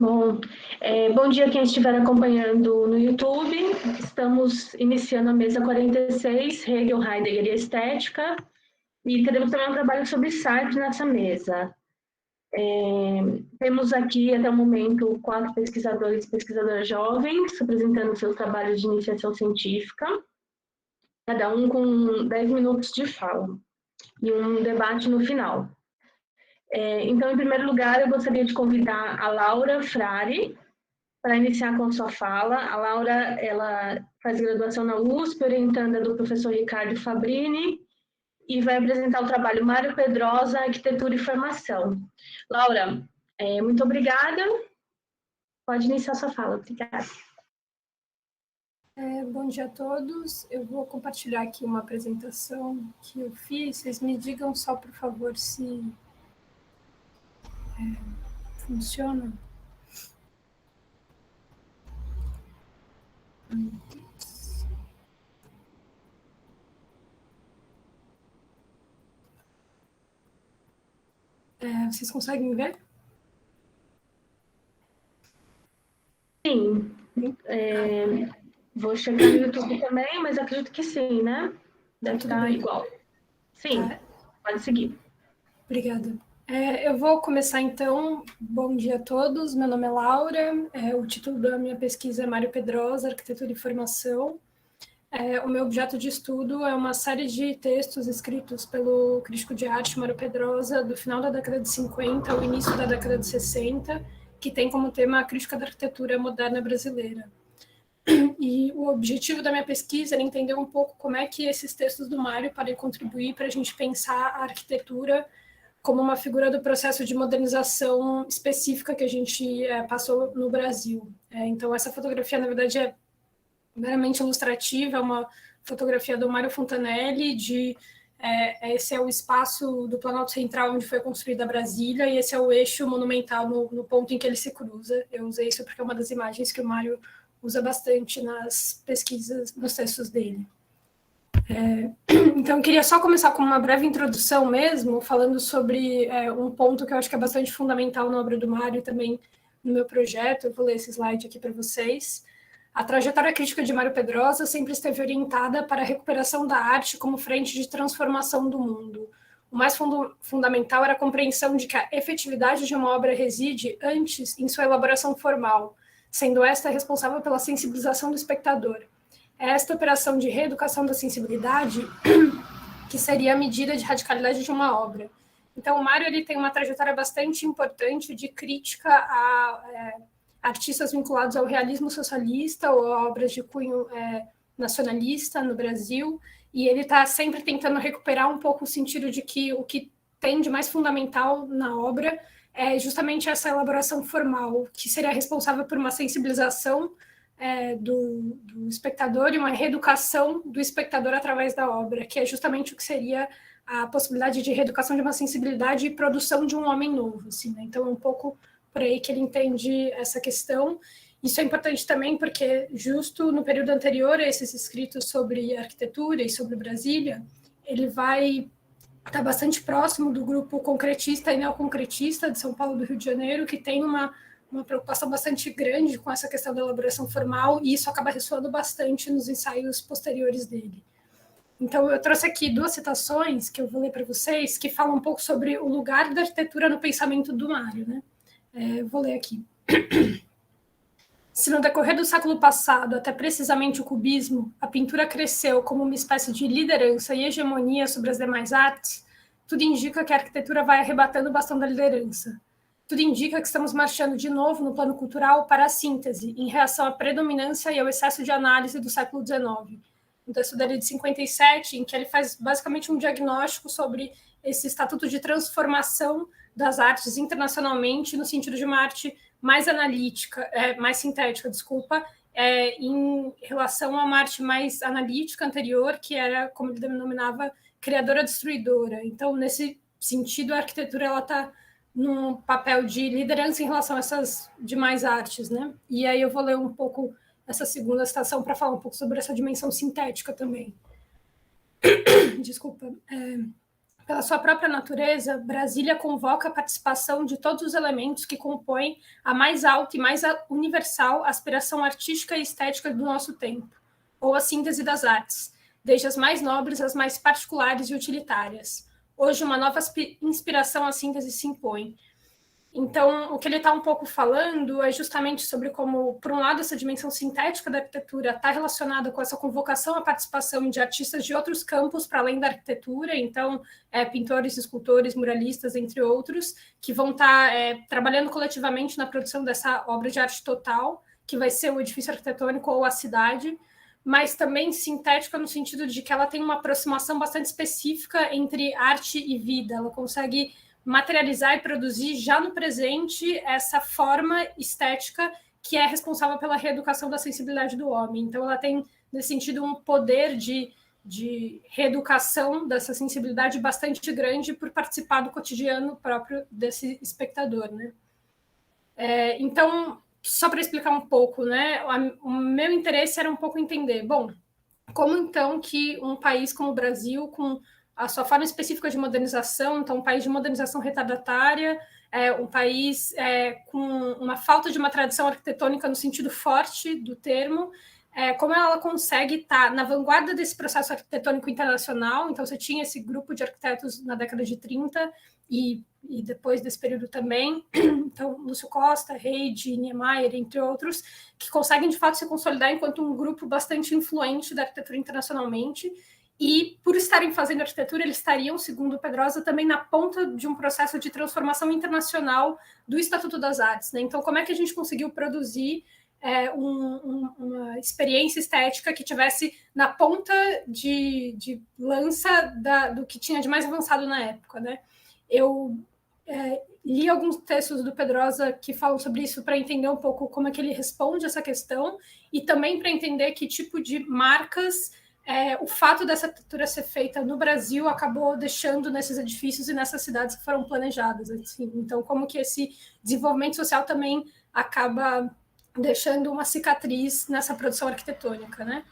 Bom, bom dia quem estiver acompanhando no YouTube. Estamos iniciando a mesa 46, Hegel, Heidegger e Estética, e teremos também um trabalho sobre Sartre nessa mesa. Temos aqui, até o momento, 4 pesquisadores e pesquisadoras jovens, apresentando seus trabalhos de iniciação científica, cada um com 10 minutos de fala, e um debate no final. Então, em primeiro lugar, eu gostaria de convidar a Laura Frari, para iniciar com sua fala. A Laura, ela faz graduação na USP, orientanda do professor Ricardo Fabrini, e vai apresentar o trabalho Mário Pedrosa, Arquitetura e Formação. Laura, muito obrigada. Pode iniciar sua fala. Obrigada. Bom dia a todos. Eu vou compartilhar aqui uma apresentação que eu fiz. Vocês me digam só, por favor, se funciona. Vocês conseguem ver? Sim. Vou checar no YouTube também, mas acredito que sim, né? Deve estar igual. Sim, pode seguir. Obrigada. Eu vou começar, então. Bom dia a todos. Meu nome é Laura. O título da minha pesquisa é Mário Pedrosa, Arquitetura e Formação. O meu objeto de estudo é uma série de textos escritos pelo crítico de arte Mário Pedrosa, do final da década de 50 ao início da década de 60, que tem como tema a crítica da arquitetura moderna brasileira. E o objetivo da minha pesquisa era entender um pouco como é que esses textos do Mário podem contribuir para a gente pensar a arquitetura como uma figura do processo de modernização específica que a gente passou no Brasil. Então, essa fotografia, na verdade, é meramente ilustrativa, é uma fotografia do Mário Fontanelli, esse é o espaço do Planalto Central onde foi construída Brasília, e esse é o eixo monumental no ponto em que ele se cruza. Eu usei isso porque é uma das imagens que o Mário usa bastante nas pesquisas, nos textos dele. Então, eu queria só começar com uma breve introdução mesmo, falando sobre um ponto que eu acho que é bastante fundamental na obra do Mário e também no meu projeto. Eu vou ler esse slide aqui para vocês. A trajetória crítica de Mário Pedrosa sempre esteve orientada para a recuperação da arte como frente de transformação do mundo. O mais fundamental era a compreensão de que a efetividade de uma obra reside antes em sua elaboração formal, sendo esta responsável pela sensibilização do espectador. É esta operação de reeducação da sensibilidade que seria a medida de radicalidade de uma obra. Então, o Mário ele tem uma trajetória bastante importante de crítica a artistas vinculados ao realismo socialista ou a obras de cunho nacionalista no Brasil, e ele está sempre tentando recuperar um pouco o sentido de que o que tem de mais fundamental na obra é justamente essa elaboração formal, que seria responsável por uma sensibilização do espectador e uma reeducação do espectador através da obra, que é justamente o que seria a possibilidade de reeducação de uma sensibilidade e produção de um homem novo. Assim, né? Então, é um pouco por aí que ele entende essa questão. Isso é importante também porque, justo no período anterior a esses escritos sobre arquitetura e sobre Brasília, ele vai estar bastante próximo do grupo concretista e neoconcretista de São Paulo e do Rio de Janeiro, que tem uma preocupação bastante grande com essa questão da elaboração formal, e isso acaba ressoando bastante nos ensaios posteriores dele. Então, eu trouxe aqui 2 citações que eu vou ler para vocês, que falam um pouco sobre o lugar da arquitetura no pensamento do Mário, né? Eu vou ler aqui. Se no decorrer do século passado, até precisamente o cubismo, a pintura cresceu como uma espécie de liderança e hegemonia sobre as demais artes, tudo indica que a arquitetura vai arrebatando o bastão da liderança. Tudo indica que estamos marchando de novo no plano cultural para a síntese, em reação à predominância e ao excesso de análise do século XIX. Um texto dele de 57, em que ele faz basicamente um diagnóstico sobre esse estatuto de transformação das artes internacionalmente, no sentido de uma arte mais analítica, mais sintética, em relação a uma arte mais analítica anterior, que era, como ele denominava, criadora-destruidora. Então, nesse sentido, a arquitetura está num papel de liderança em relação a essas demais artes, né? E aí eu vou ler um pouco essa segunda citação para falar um pouco sobre essa dimensão sintética também. Desculpa. Pela sua própria natureza, Brasília convoca a participação de todos os elementos que compõem a mais alta e mais universal aspiração artística e estética do nosso tempo, ou a síntese das artes, desde as mais nobres às mais particulares e utilitárias. Hoje, uma nova inspiração à síntese se impõe. Então, o que ele está um pouco falando é justamente sobre como, por um lado, essa dimensão sintética da arquitetura está relacionada com essa convocação à participação de artistas de outros campos para além da arquitetura, então, pintores, escultores, muralistas, entre outros, que vão estar trabalhando coletivamente na produção dessa obra de arte total, que vai ser o edifício arquitetônico ou a cidade, mas também sintética no sentido de que ela tem uma aproximação bastante específica entre arte e vida, ela consegue materializar e produzir já no presente essa forma estética que é responsável pela reeducação da sensibilidade do homem. Então, ela tem, nesse sentido, um poder de reeducação dessa sensibilidade bastante grande por participar do cotidiano próprio desse espectador, né? Então, só para explicar um pouco, né? O meu interesse era um pouco entender, bom, como então que um país como o Brasil, com a sua forma específica de modernização, então um país de modernização retardatária, um país com uma falta de uma tradição arquitetônica no sentido forte do termo, como ela consegue estar na vanguarda desse processo arquitetônico internacional. Então, você tinha esse grupo de arquitetos na década de 30 e depois desse período também, então, Lúcio Costa, Reid, Niemeyer, entre outros, que conseguem, de fato, se consolidar enquanto um grupo bastante influente da arquitetura internacionalmente. E, por estarem fazendo arquitetura, eles estariam, segundo Pedrosa, também na ponta de um processo de transformação internacional do Estatuto das Artes, né? Então, como é que a gente conseguiu produzir uma experiência estética que tivesse na ponta de lança do que tinha de mais avançado na época, né? Eu li alguns textos do Pedrosa que falam sobre isso para entender um pouco como é que ele responde essa questão e também para entender que tipo de marcas o fato dessa arquitetura ser feita no Brasil acabou deixando nesses edifícios e nessas cidades que foram planejadas. Assim. Então, como que esse desenvolvimento social também acaba deixando uma cicatriz nessa produção arquitetônica, né?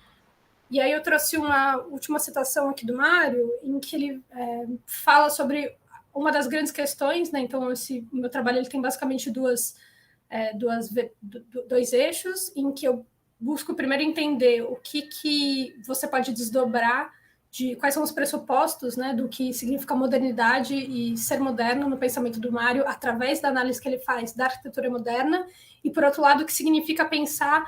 E aí eu trouxe uma última citação aqui do Mário, em que ele fala sobre uma das grandes questões, né? Então, o meu trabalho ele tem basicamente dois eixos, em que eu busco primeiro entender o que você pode desdobrar de quais são os pressupostos, né, do que significa modernidade e ser moderno no pensamento do Mário, através da análise que ele faz da arquitetura moderna, e, por outro lado, o que significa pensar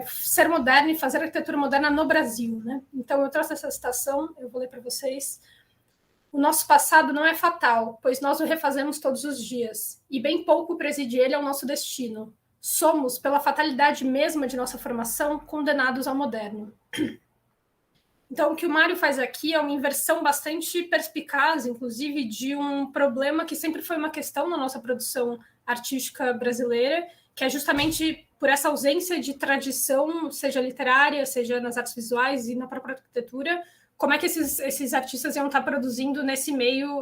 ser moderno e fazer arquitetura moderna no Brasil, né? Então, eu trouxe essa citação, eu vou ler para vocês. O nosso passado não é fatal, pois nós o refazemos todos os dias, e bem pouco preside ele ao nosso destino. Somos, pela fatalidade mesma de nossa formação, condenados ao moderno. Então, o que o Mário faz aqui é uma inversão bastante perspicaz, inclusive, de um problema que sempre foi uma questão na nossa produção artística brasileira, que é justamente por essa ausência de tradição, seja literária, seja nas artes visuais e na própria arquitetura, como é que esses artistas iam estar produzindo nesse meio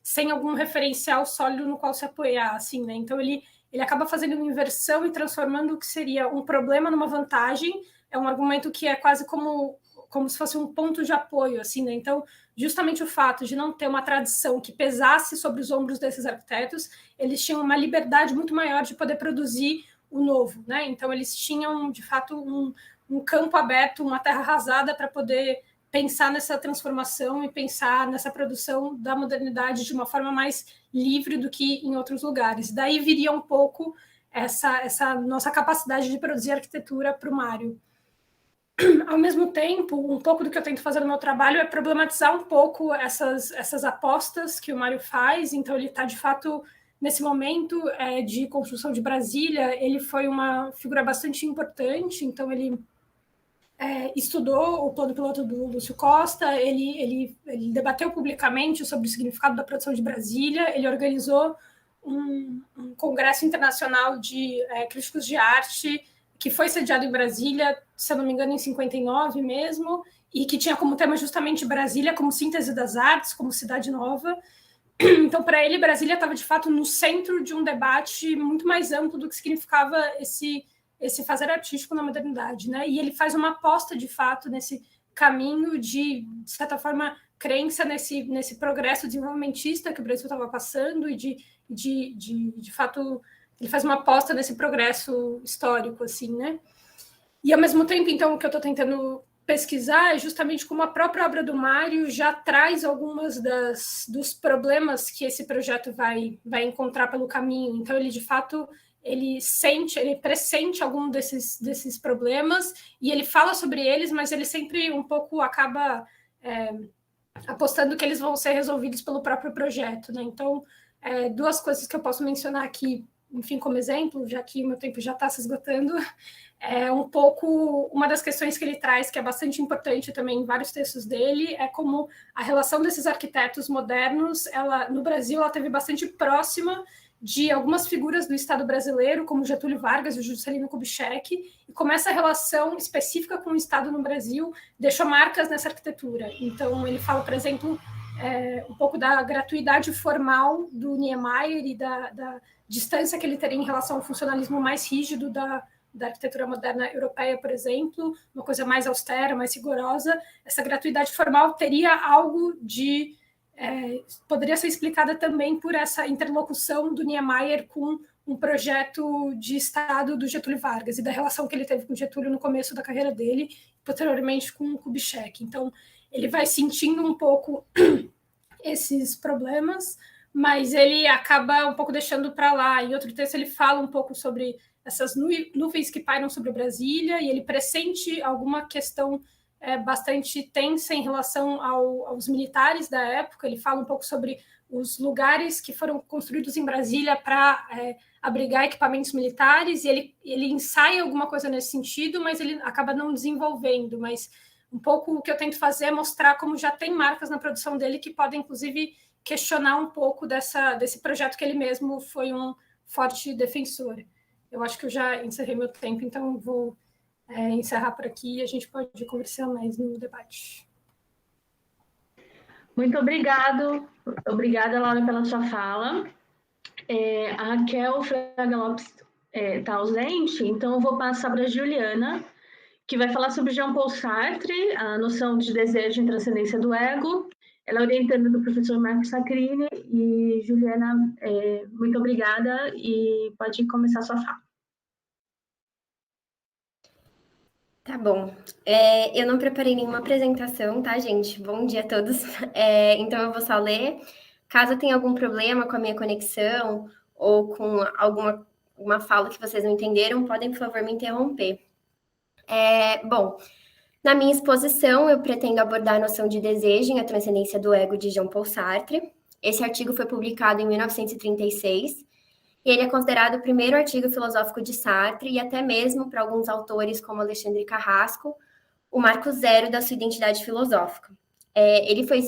sem algum referencial sólido no qual se apoiar, assim, né? Então, ele acaba fazendo uma inversão e transformando o que seria um problema numa vantagem. É um argumento que é quase como se fosse um ponto de apoio, assim, né? Então, justamente o fato de não ter uma tradição que pesasse sobre os ombros desses arquitetos, eles tinham uma liberdade muito maior de poder produzir o novo, né? Então, eles tinham, de fato, um campo aberto, uma terra arrasada para poder pensar nessa transformação e pensar nessa produção da modernidade de uma forma mais livre do que em outros lugares. Daí viria um pouco essa nossa capacidade de produzir arquitetura para o Mário. Ao mesmo tempo, um pouco do que eu tento fazer no meu trabalho é problematizar um pouco essas apostas que o Mário faz. Então, ele está, de fato, nesse momento de construção de Brasília, ele foi uma figura bastante importante. Então, ele estudou o plano piloto do Lúcio Costa, ele debateu publicamente sobre o significado da produção de Brasília, ele organizou um congresso internacional de críticos de arte, que foi sediado em Brasília, se eu não me engano, em 59 mesmo, e que tinha como tema justamente Brasília como síntese das artes, como cidade nova. Então, para ele, Brasília estava, de fato, no centro de um debate muito mais amplo do que significava esse fazer artístico na modernidade, né? E ele faz uma aposta, de fato, nesse caminho de certa forma, crença nesse progresso desenvolvimentista que o Brasil estava passando e de fato, ele faz uma aposta nesse progresso histórico, assim, né? E, ao mesmo tempo, então, o que eu estou tentando pesquisar é justamente como a própria obra do Mário já traz algumas dos problemas que esse projeto vai encontrar pelo caminho. Então, ele, de fato, ele pressente algum desses problemas e ele fala sobre eles, mas ele sempre um pouco acaba apostando que eles vão ser resolvidos pelo próprio projeto, né? Então, duas coisas que eu posso mencionar aqui, enfim, como exemplo, já que o meu tempo já está se esgotando, é um pouco uma das questões que ele traz, que é bastante importante também em vários textos dele, é como a relação desses arquitetos modernos, no Brasil, ela teve bastante próxima de algumas figuras do Estado brasileiro, como Getúlio Vargas e o Juscelino Kubitschek, e como essa relação específica com o Estado no Brasil deixou marcas nessa arquitetura. Então, ele fala, por exemplo, um pouco da gratuidade formal do Niemeyer e da distância que ele teria em relação ao funcionalismo mais rígido da arquitetura moderna europeia, por exemplo, uma coisa mais austera, mais rigorosa. Essa gratuidade formal teria algo de... poderia ser explicada também por essa interlocução do Niemeyer com um projeto de Estado do Getúlio Vargas e da relação que ele teve com o Getúlio no começo da carreira dele, posteriormente com o Kubitschek. Então, ele vai sentindo um pouco esses problemas, mas ele acaba um pouco deixando para lá. Em outro texto, ele fala um pouco sobre essas nuvens que pairam sobre Brasília, e ele pressente alguma questão bastante tensa em relação aos militares da época. Ele fala um pouco sobre os lugares que foram construídos em Brasília para abrigar equipamentos militares, e ele ensaia alguma coisa nesse sentido, mas ele acaba não desenvolvendo. Mas um pouco o que eu tento fazer é mostrar como já tem marcas na produção dele que podem, inclusive, questionar um pouco desse projeto que ele mesmo foi um forte defensor. Eu acho que eu já encerrei meu tempo, então vou encerrar por aqui e a gente pode conversar mais no debate. Muito obrigada, Laura, pela sua fala. A Raquel Fraga Lopes está ausente, então eu vou passar para a Juliana, que vai falar sobre Jean-Paul Sartre, a noção de desejo e transcendência do ego. Ela é orientanda do professor Marco Sacchini. E, Juliana, muito obrigada e pode começar a sua fala. Tá bom. Eu não preparei nenhuma apresentação, tá, gente? Bom dia a todos. Então, eu vou só ler. Caso tenha algum problema com a minha conexão ou com alguma fala que vocês não entenderam, podem, por favor, me interromper. Bom, na minha exposição, eu pretendo abordar a noção de desejo e a transcendência do ego de Jean-Paul Sartre. Esse artigo foi publicado em 1936. E ele é considerado o primeiro artigo filosófico de Sartre e até mesmo, para alguns autores como Alexandre Carrasco, o marco zero da sua identidade filosófica. Ele foi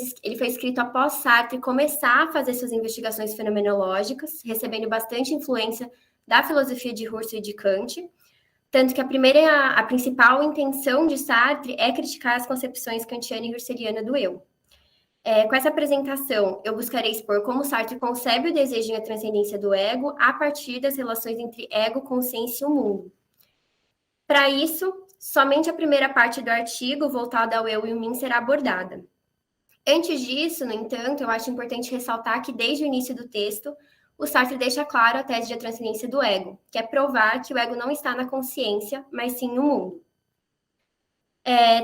escrito após Sartre começar a fazer suas investigações fenomenológicas, recebendo bastante influência da filosofia de Husserl e de Kant, tanto que a principal intenção de Sartre é criticar as concepções kantiana e husserliana do eu. Com essa apresentação, eu buscarei expor como Sartre concebe o desejo e a transcendência do ego a partir das relações entre ego, consciência e o mundo. Para isso, somente a primeira parte do artigo, voltada ao eu e o mim, será abordada. Antes disso, no entanto, eu acho importante ressaltar que, desde o início do texto, o Sartre deixa claro a tese de transcendência do ego, que é provar que o ego não está na consciência, mas sim no mundo.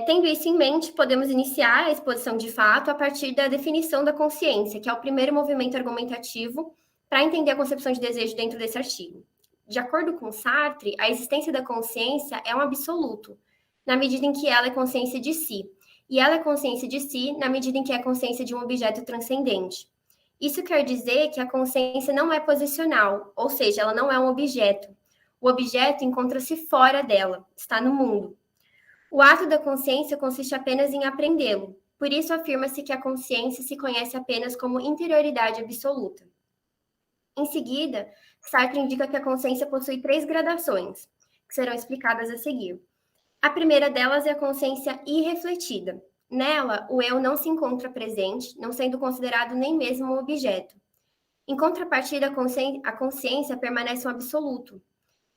Tendo isso em mente, podemos iniciar a exposição de fato a partir da definição da consciência, que é o primeiro movimento argumentativo para entender a concepção de desejo dentro desse artigo. De acordo com Sartre, a existência da consciência é um absoluto, na medida em que ela é consciência de si, e ela é consciência de si na medida em que é consciência de um objeto transcendente. Isso quer dizer que a consciência não é posicional, ou seja, ela não é um objeto. O objeto encontra-se fora dela, está no mundo. O ato da consciência consiste apenas em aprendê-lo. Por isso, afirma-se que a consciência se conhece apenas como interioridade absoluta. Em seguida, Sartre indica que a consciência possui 3 gradações, que serão explicadas a seguir. A primeira delas é a consciência irrefletida. Nela, o eu não se encontra presente, não sendo considerado nem mesmo um objeto. Em contrapartida, a consciência permanece um absoluto.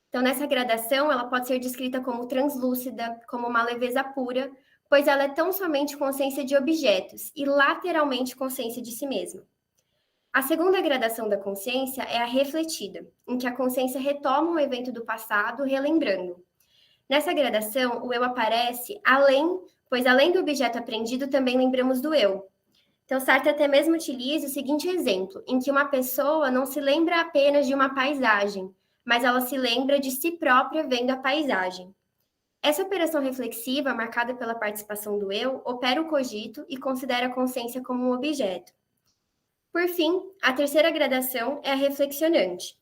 Então, nessa gradação, ela pode ser descrita como translúcida, como uma leveza pura, pois ela é tão somente consciência de objetos e lateralmente consciência de si mesma. A segunda gradação da consciência é a refletida, em que a consciência retoma um evento do passado, relembrando. Nessa gradação, o eu aparece pois além do objeto aprendido, também lembramos do eu. Então, Sartre até mesmo utiliza o seguinte exemplo, em que uma pessoa não se lembra apenas de uma paisagem, mas ela se lembra de si própria vendo a paisagem. Essa operação reflexiva, marcada pela participação do eu, opera o cogito e considera a consciência como um objeto. Por fim, a terceira gradação é a reflexionante.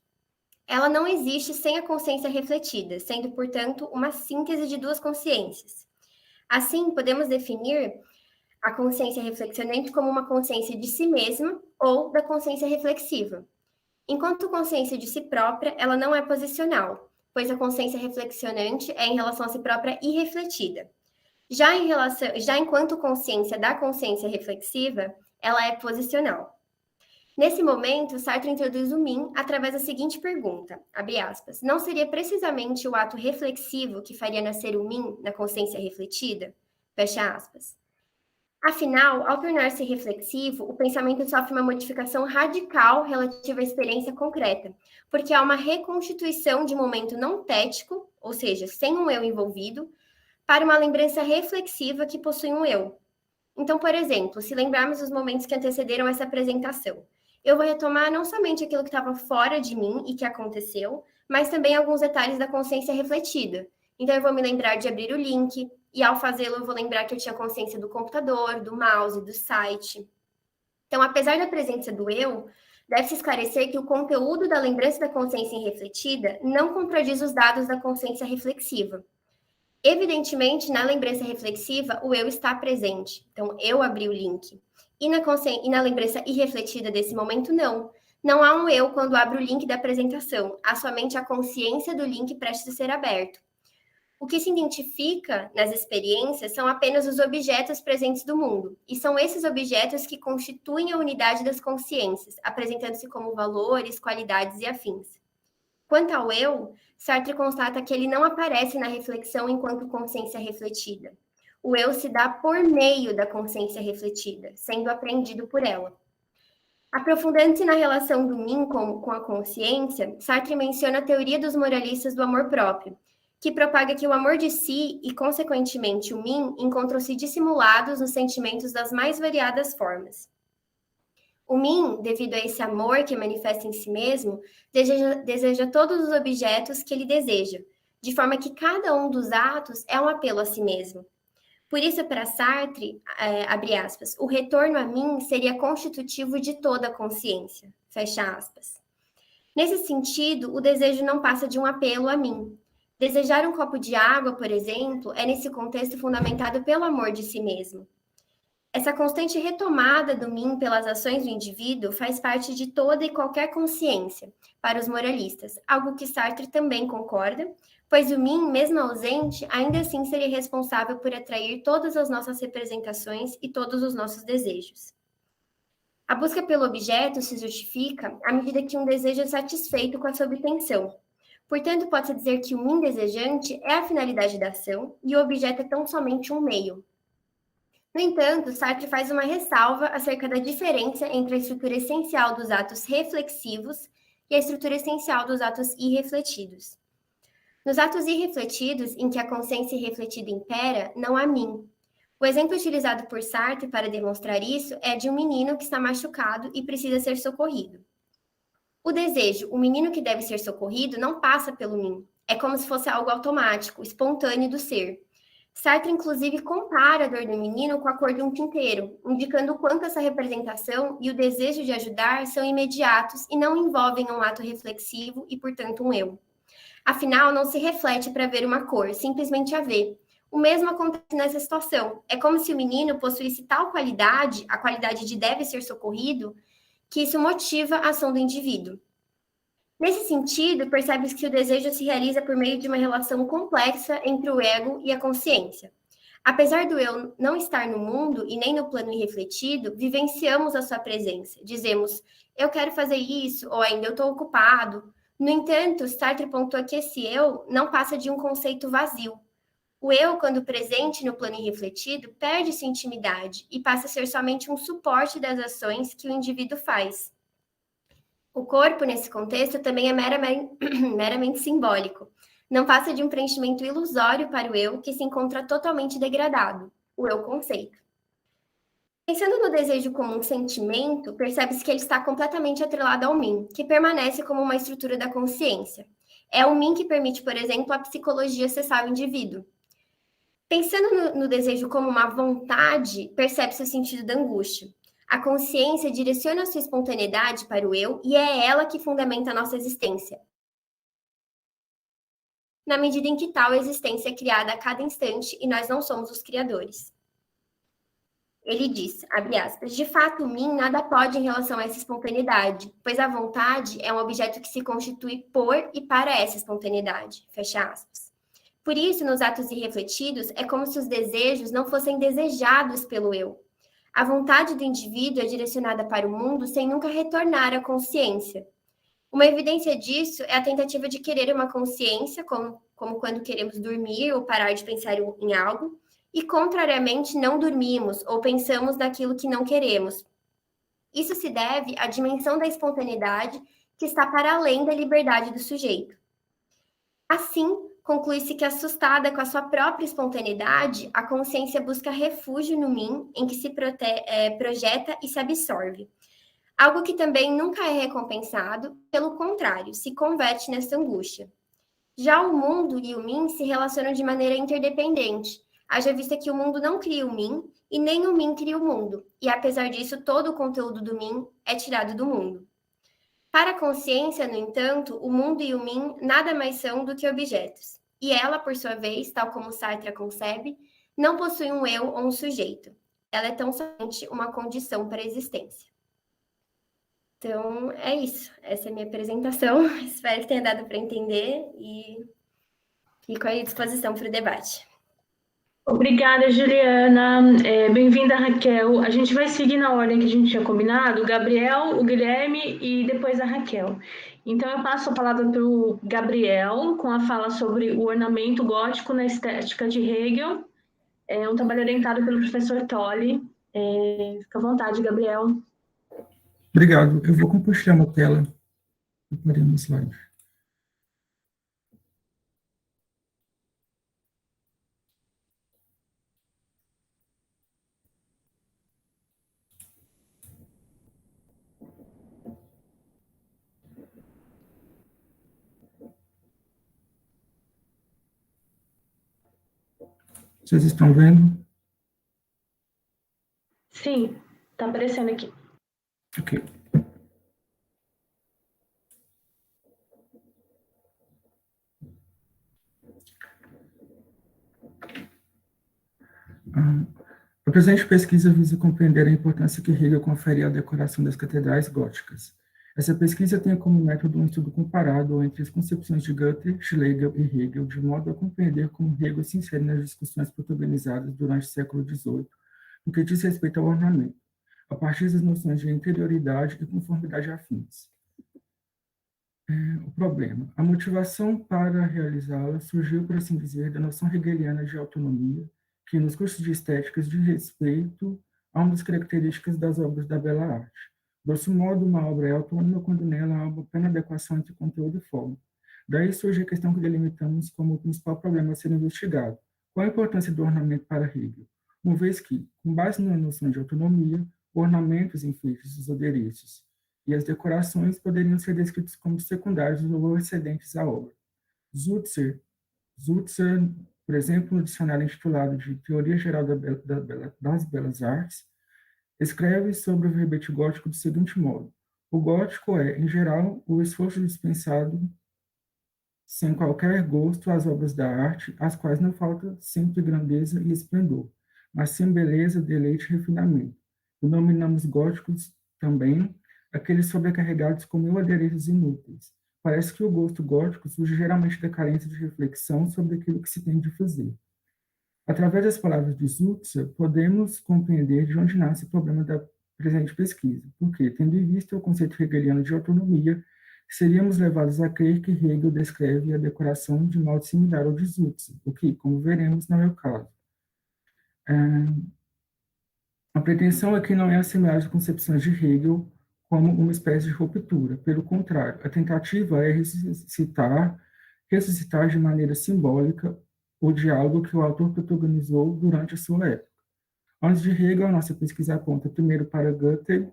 Ela não existe sem a consciência refletida, sendo, portanto, uma síntese de duas consciências. Assim, podemos definir a consciência reflexionante como uma consciência de si mesma ou da consciência reflexiva. Enquanto consciência de si própria, ela não é posicional, pois a consciência reflexionante é em relação a si própria irrefletida. Já enquanto consciência da consciência reflexiva, ela é posicional. Nesse momento, Sartre introduz o mim através da seguinte pergunta, abre aspas, não seria precisamente o ato reflexivo que faria nascer o mim na consciência refletida? Fecha aspas. Afinal, ao tornar-se reflexivo, o pensamento sofre uma modificação radical relativa à experiência concreta, porque há uma reconstituição de momento não tético, ou seja, sem um eu envolvido, para uma lembrança reflexiva que possui um eu. Então, por exemplo, se lembrarmos os momentos que antecederam essa apresentação, eu vou retomar não somente aquilo que estava fora de mim e que aconteceu, mas também alguns detalhes da consciência refletida. Então, eu vou me lembrar de abrir o link, e ao fazê-lo, eu vou lembrar que eu tinha consciência do computador, do mouse, do site. Então, apesar da presença do eu, deve-se esclarecer que o conteúdo da lembrança da consciência irrefletida não contradiz os dados da consciência reflexiva. Evidentemente, na lembrança reflexiva, o eu está presente. Então, eu abri o link. E na lembrança irrefletida desse momento, não. Não há um eu quando abro o link da apresentação. Há somente a consciência do link prestes a ser aberto. O que se identifica nas experiências são apenas os objetos presentes do mundo, e são esses objetos que constituem a unidade das consciências, apresentando-se como valores, qualidades e afins. Quanto ao eu, Sartre constata que ele não aparece na reflexão enquanto consciência refletida. O eu se dá por meio da consciência refletida, sendo apreendido por ela. Aprofundando-se na relação do mim com a consciência, Sartre menciona a teoria dos moralistas do amor próprio, que propaga que o amor de si e, consequentemente, o mim encontram-se dissimulados nos sentimentos das mais variadas formas. O mim, devido a esse amor que manifesta em si mesmo, deseja todos os objetos que ele deseja, de forma que cada um dos atos é um apelo a si mesmo. Por isso, para Sartre, abre aspas, o retorno a mim seria constitutivo de toda a consciência, fecha aspas. Nesse sentido, o desejo não passa de um apelo a mim. Desejar um copo de água, por exemplo, é nesse contexto fundamentado pelo amor de si mesmo. Essa constante retomada do mim pelas ações do indivíduo faz parte de toda e qualquer consciência, para os moralistas, algo que Sartre também concorda, pois o mim, mesmo ausente, ainda assim seria responsável por atrair todas as nossas representações e todos os nossos desejos. A busca pelo objeto se justifica à medida que um desejo é satisfeito com a sua obtenção. Portanto, pode-se dizer que o mim desejante é a finalidade da ação e o objeto é tão somente um meio. No entanto, Sartre faz uma ressalva acerca da diferença entre a estrutura essencial dos atos reflexivos e a estrutura essencial dos atos irrefletidos. Nos atos irrefletidos, em que a consciência irrefletida impera, não há mim. O exemplo utilizado por Sartre para demonstrar isso é de um menino que está machucado e precisa ser socorrido. O desejo, o menino que deve ser socorrido, não passa pelo mim. É como se fosse algo automático, espontâneo do ser. Sartre, inclusive, compara a dor do menino com a cor de um tinteiro, indicando o quanto essa representação e o desejo de ajudar são imediatos e não envolvem um ato reflexivo e, portanto, um eu. Afinal, não se reflete para ver uma cor, simplesmente a vê. O mesmo acontece nessa situação. É como se o menino possuísse tal qualidade, a qualidade de deve ser socorrido, que isso motiva a ação do indivíduo. Nesse sentido, percebe-se que o desejo se realiza por meio de uma relação complexa entre o ego e a consciência. Apesar do eu não estar no mundo e nem no plano irrefletido, vivenciamos a sua presença. Dizemos, eu quero fazer isso, ou ainda eu estou ocupado. No entanto, Sartre pontua que esse eu não passa de um conceito vazio. O eu, quando presente no plano irrefletido, perde sua intimidade e passa a ser somente um suporte das ações que o indivíduo faz. O corpo, nesse contexto, também é meramente simbólico. Não passa de um preenchimento ilusório para o eu, que se encontra totalmente degradado, o eu-conceito. Pensando no desejo como um sentimento, percebe-se que ele está completamente atrelado ao mim, que permanece como uma estrutura da consciência. É o mim que permite, por exemplo, a psicologia acessar o indivíduo. Pensando no desejo como uma vontade, percebe-se o sentido da angústia. A consciência direciona sua espontaneidade para o eu e é ela que fundamenta a nossa existência. Na medida em que tal existência é criada a cada instante e nós não somos os criadores. Ele diz, abre aspas, de fato, o mim nada pode em relação a essa espontaneidade, pois a vontade é um objeto que se constitui por e para essa espontaneidade, fecha aspas. Por isso, nos atos irrefletidos, é como se os desejos não fossem desejados pelo eu. A vontade do indivíduo é direcionada para o mundo sem nunca retornar à consciência. Uma evidência disso é a tentativa de querer uma consciência, como quando queremos dormir ou parar de pensar em algo, e, contrariamente, não dormimos ou pensamos naquilo que não queremos. Isso se deve à dimensão da espontaneidade que está para além da liberdade do sujeito. Assim, conclui-se que, assustada com a sua própria espontaneidade, a consciência busca refúgio no mim, em que se projeta e se absorve. Algo que também nunca é recompensado, pelo contrário, se converte nessa angústia. Já o mundo e o mim se relacionam de maneira interdependente, haja vista que o mundo não cria o mim e nem o mim cria o mundo, e apesar disso, todo o conteúdo do mim é tirado do mundo. Para a consciência, no entanto, o mundo e o mim nada mais são do que objetos, e ela, por sua vez, tal como Sartre a concebe, não possui um eu ou um sujeito. Ela é tão somente uma condição para a existência. Então, é isso. Essa é a minha apresentação. Espero que tenha dado para entender e fico aí à disposição para o debate. Obrigada, Juliana. Bem-vinda, Raquel. A gente vai seguir na ordem que a gente tinha combinado, o Gabriel, o Guilherme e depois a Raquel. Então, eu passo a palavra para o Gabriel, com a fala sobre o ornamento gótico na estética de Hegel. É um trabalho orientado pelo professor Tolle. Fica à vontade, Gabriel. Obrigado. Eu vou compartilhar uma tela. Preparei um slide. Vocês estão vendo? Sim, está aparecendo aqui. Ok. A presente pesquisa visa compreender a importância que Hegel confere à decoração das catedrais góticas. Essa pesquisa tem como método um estudo comparado entre as concepções de Goethe, Schlegel e Hegel, de modo a compreender como Hegel se insere nas discussões protagonizadas durante o século XVIII, no que diz respeito ao ornamento, a partir das noções de interioridade e conformidade afins. O problema. A motivação para realizá-la surgiu, por assim dizer, da noção hegeliana de autonomia, que nos cursos de estéticas diz respeito a uma das características das obras da bela arte. Grosso modo, uma obra é autônoma quando nela há uma plena adequação entre conteúdo e forma. Daí surge a questão que delimitamos como o principal problema a ser investigado. Qual a importância do ornamento para Hegel? Uma vez que, com base na noção de autonomia, ornamentos, enfeites, os adereços e as decorações poderiam ser descritos como secundários ou excedentes à obra. Zutzer, por exemplo, no dicionário intitulado de Teoria Geral das Belas Artes, escreve sobre o verbete gótico do seguinte modo: o gótico é, em geral, o esforço dispensado sem qualquer gosto às obras da arte, às quais não falta sempre grandeza e esplendor, mas sem beleza, deleite e refinamento. Denominamos góticos também aqueles sobrecarregados com mil adereços inúteis. Parece que o gosto gótico surge geralmente da carência de reflexão sobre aquilo que se tem de fazer. Através das palavras de Zutzer, podemos compreender de onde nasce o problema da presente pesquisa, porque, tendo em vista o conceito hegeliano de autonomia, seríamos levados a crer que Hegel descreve a decoração de modo similar ao de Zutze, o que, como veremos, não é o caso. A pretensão aqui não é assimilar as concepções de Hegel como uma espécie de ruptura. Pelo contrário, a tentativa é ressuscitar de maneira simbólica o diálogo que o autor protagonizou durante a sua época. Antes de Hegel, a nossa pesquisa aponta primeiro para Goethe,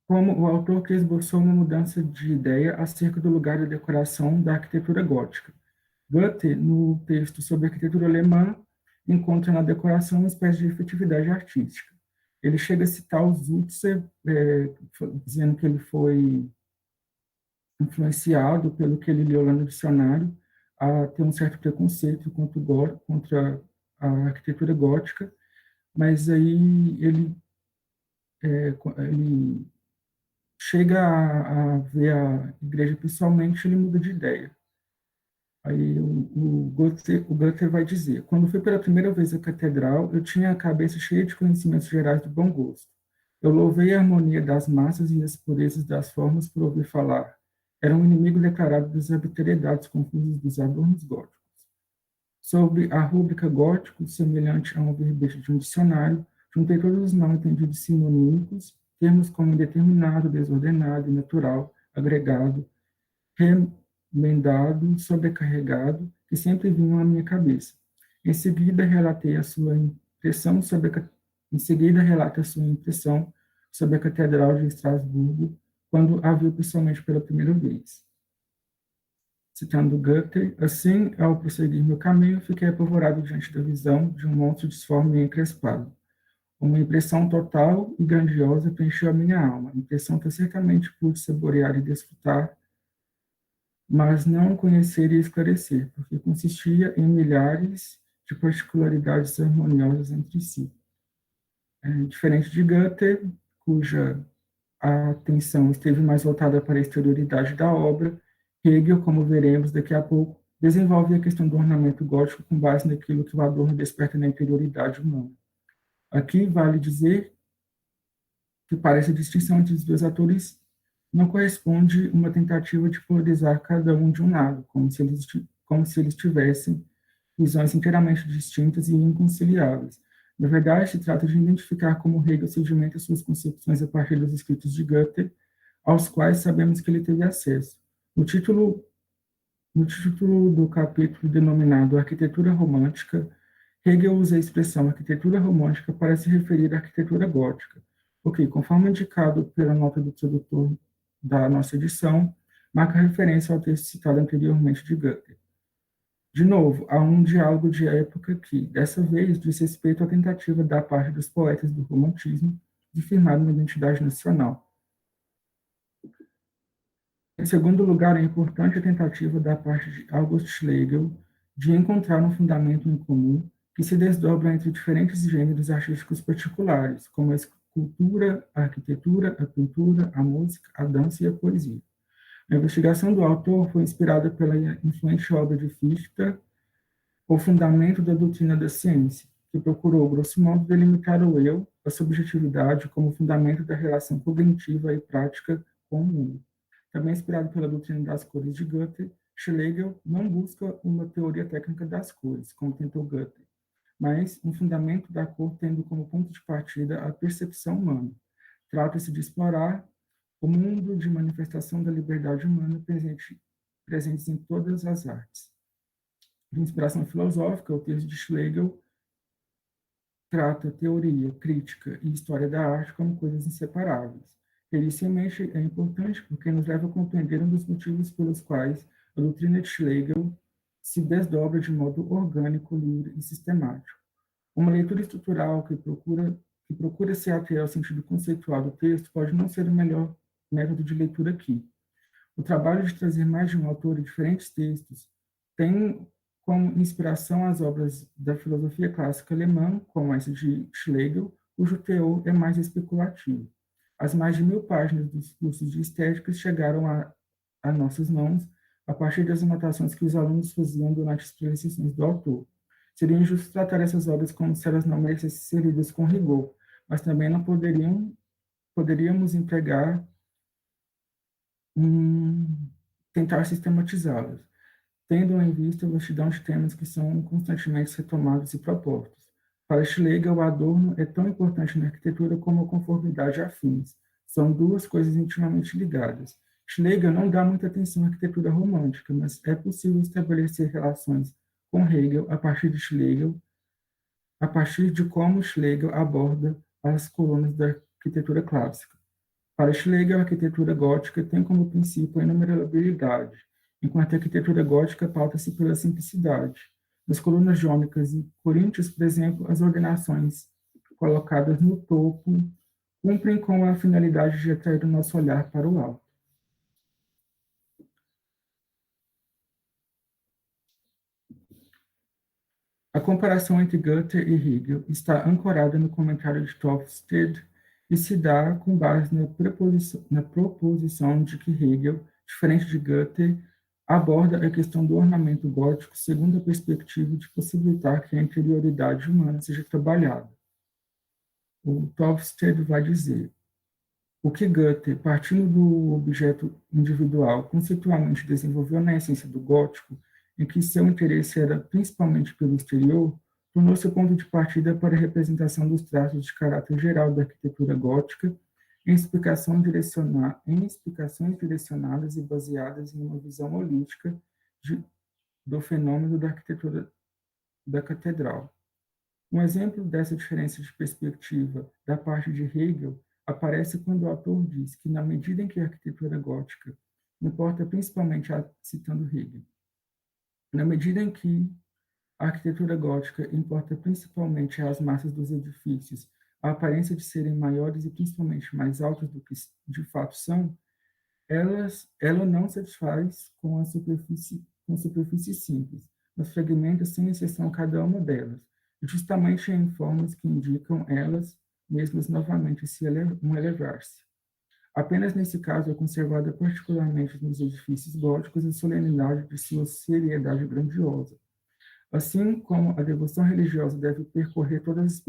como o autor que esboçou uma mudança de ideia acerca do lugar da decoração da arquitetura gótica. Goethe, no texto sobre a arquitetura alemã, encontra na decoração uma espécie de efetividade artística. Ele chega a citar o Zutzer, dizendo que ele foi influenciado pelo que ele leu lá no dicionário, a ter um certo preconceito contra a arquitetura gótica, mas aí ele chega a ver a igreja pessoalmente, ele muda de ideia. Aí o Goethe vai dizer: quando fui pela primeira vez à catedral, eu tinha a cabeça cheia de conhecimentos gerais de bom gosto. Eu louvei a harmonia das massas e as purezas das formas por ouvir falar. Era um inimigo declarado das arbitrariedades confusas dos adornos góticos. Sobre a rúbrica gótico, semelhante a um verbete de um dicionário, juntei todos os mal entendidos sinonímicos, termos como indeterminado, desordenado, natural, agregado, remendado, sobrecarregado, que sempre vinham à minha cabeça. Em seguida, relata a sua impressão sobre a Catedral de Estrasburgo, quando a viu pessoalmente pela primeira vez. Citando Goethe, assim, ao prosseguir meu caminho, fiquei apavorado diante da visão de um monstro disforme e encrespado. Uma impressão total e grandiosa preencheu a minha alma, impressão que eu certamente pude saborear e desfrutar, mas não conhecer e esclarecer, porque consistia em milhares de particularidades harmoniosas entre si. Diferente de Goethe, cuja a atenção esteve mais voltada para a exterioridade da obra, Hegel, como veremos daqui a pouco, desenvolve a questão do ornamento gótico com base naquilo que o adorno desperta na interioridade humana. Aqui vale dizer que para essa distinção entre os dois atores não corresponde uma tentativa de polarizar cada um de um lado, como se eles tivessem visões inteiramente distintas e inconciliáveis. Na verdade, se trata de identificar como Hegel sedimenta suas concepções a partir dos escritos de Goethe, aos quais sabemos que ele teve acesso. No título do capítulo denominado Arquitetura Romântica, Hegel usa a expressão arquitetura romântica para se referir à arquitetura gótica, porque, conforme indicado pela nota do tradutor da nossa edição, marca referência ao texto citado anteriormente de Goethe. De novo, há um diálogo de época que, dessa vez, diz respeito à tentativa da parte dos poetas do romantismo de firmar uma identidade nacional. Em segundo lugar, é importante a tentativa da parte de August Schlegel de encontrar um fundamento em comum que se desdobra entre diferentes gêneros artísticos particulares, como a escultura, a arquitetura, a pintura, a música, a dança e a poesia. A investigação do autor foi inspirada pela influente obra de Fichte, O Fundamento da Doutrina da Ciência, que procurou, grosso modo, delimitar o eu, a subjetividade, como fundamento da relação cognitiva e prática com o mundo. Também inspirado pela doutrina das cores de Goethe, Schlegel não busca uma teoria técnica das cores, como tentou Goethe, mas um fundamento da cor tendo como ponto de partida a percepção humana. Trata-se de explorar o mundo de manifestação da liberdade humana presentes em todas as artes. De inspiração filosófica, o texto de Schlegel trata teoria, crítica e história da arte como coisas inseparáveis. Ter isso em mente é importante porque nos leva a compreender um dos motivos pelos quais a doutrina de Schlegel se desdobra de modo orgânico, livre e sistemático. Uma leitura estrutural que procura se ater ao sentido conceitual do texto pode não ser o melhor método de leitura aqui. O trabalho de trazer mais de um autor e diferentes textos tem como inspiração as obras da filosofia clássica alemã, como essa de Schlegel, cujo teor é mais especulativo. As mais de 1000 páginas dos cursos de estética chegaram a nossas mãos a partir das anotações que os alunos faziam durante as preleções do autor. Seria injusto tratar essas obras como se elas não merecessem ser lidas com rigor, mas também não poderiam poderíamos empregar tentar sistematizá-las, tendo em vista a vastidão de temas que são constantemente retomados e propostos. Para Schlegel, o adorno é tão importante na arquitetura como a conformidade afins. São duas coisas intimamente ligadas. Schlegel não dá muita atenção à arquitetura romântica, mas é possível estabelecer relações com Hegel a partir de como Schlegel aborda as colunas da arquitetura clássica. Para Schlegel, a arquitetura gótica tem como princípio a inumerabilidade, enquanto a arquitetura gótica pauta-se pela simplicidade. Nas colunas jônicas e coríntios, por exemplo, as ordenações colocadas no topo cumprem com a finalidade de atrair o nosso olhar para o alto. A comparação entre Goethe e Hegel está ancorada no comentário de Tofstede e se dá com base na proposição de que Hegel, diferente de Goethe, aborda a questão do ornamento gótico segundo a perspectiva de possibilitar que a interioridade humana seja trabalhada. O Tofstede vai dizer: o que Goethe, partindo do objeto individual, conceitualmente desenvolveu na essência do gótico, em que seu interesse era principalmente pelo exterior, tornou-se o ponto de partida para a representação dos traços de caráter geral da arquitetura gótica, em explicações direcionadas e baseadas em uma visão holística do fenômeno da arquitetura da catedral. Um exemplo dessa diferença de perspectiva da parte de Hegel aparece quando o autor diz que, na medida em que a arquitetura gótica importa principalmente, citando Hegel, na medida em que a arquitetura gótica importa principalmente às massas dos edifícios a aparência de serem maiores e principalmente mais altos do que de fato são, ela não satisfaz com superfície simples, mas fragmenta sem exceção cada uma delas, justamente em formas que indicam elas mesmas novamente elevar-se. Apenas nesse caso é conservada particularmente nos edifícios góticos a solenidade de sua seriedade grandiosa. Assim como a devoção religiosa deve percorrer todas as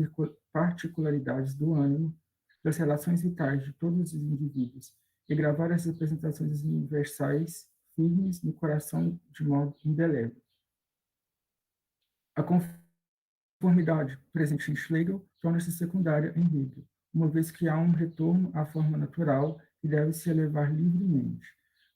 particularidades do ânimo, das relações vitais de todos os indivíduos, e gravar as representações universais firmes no coração de modo indelével. A conformidade presente em Schlegel torna-se secundária em Hegel, uma vez que há um retorno à forma natural que deve se elevar livremente.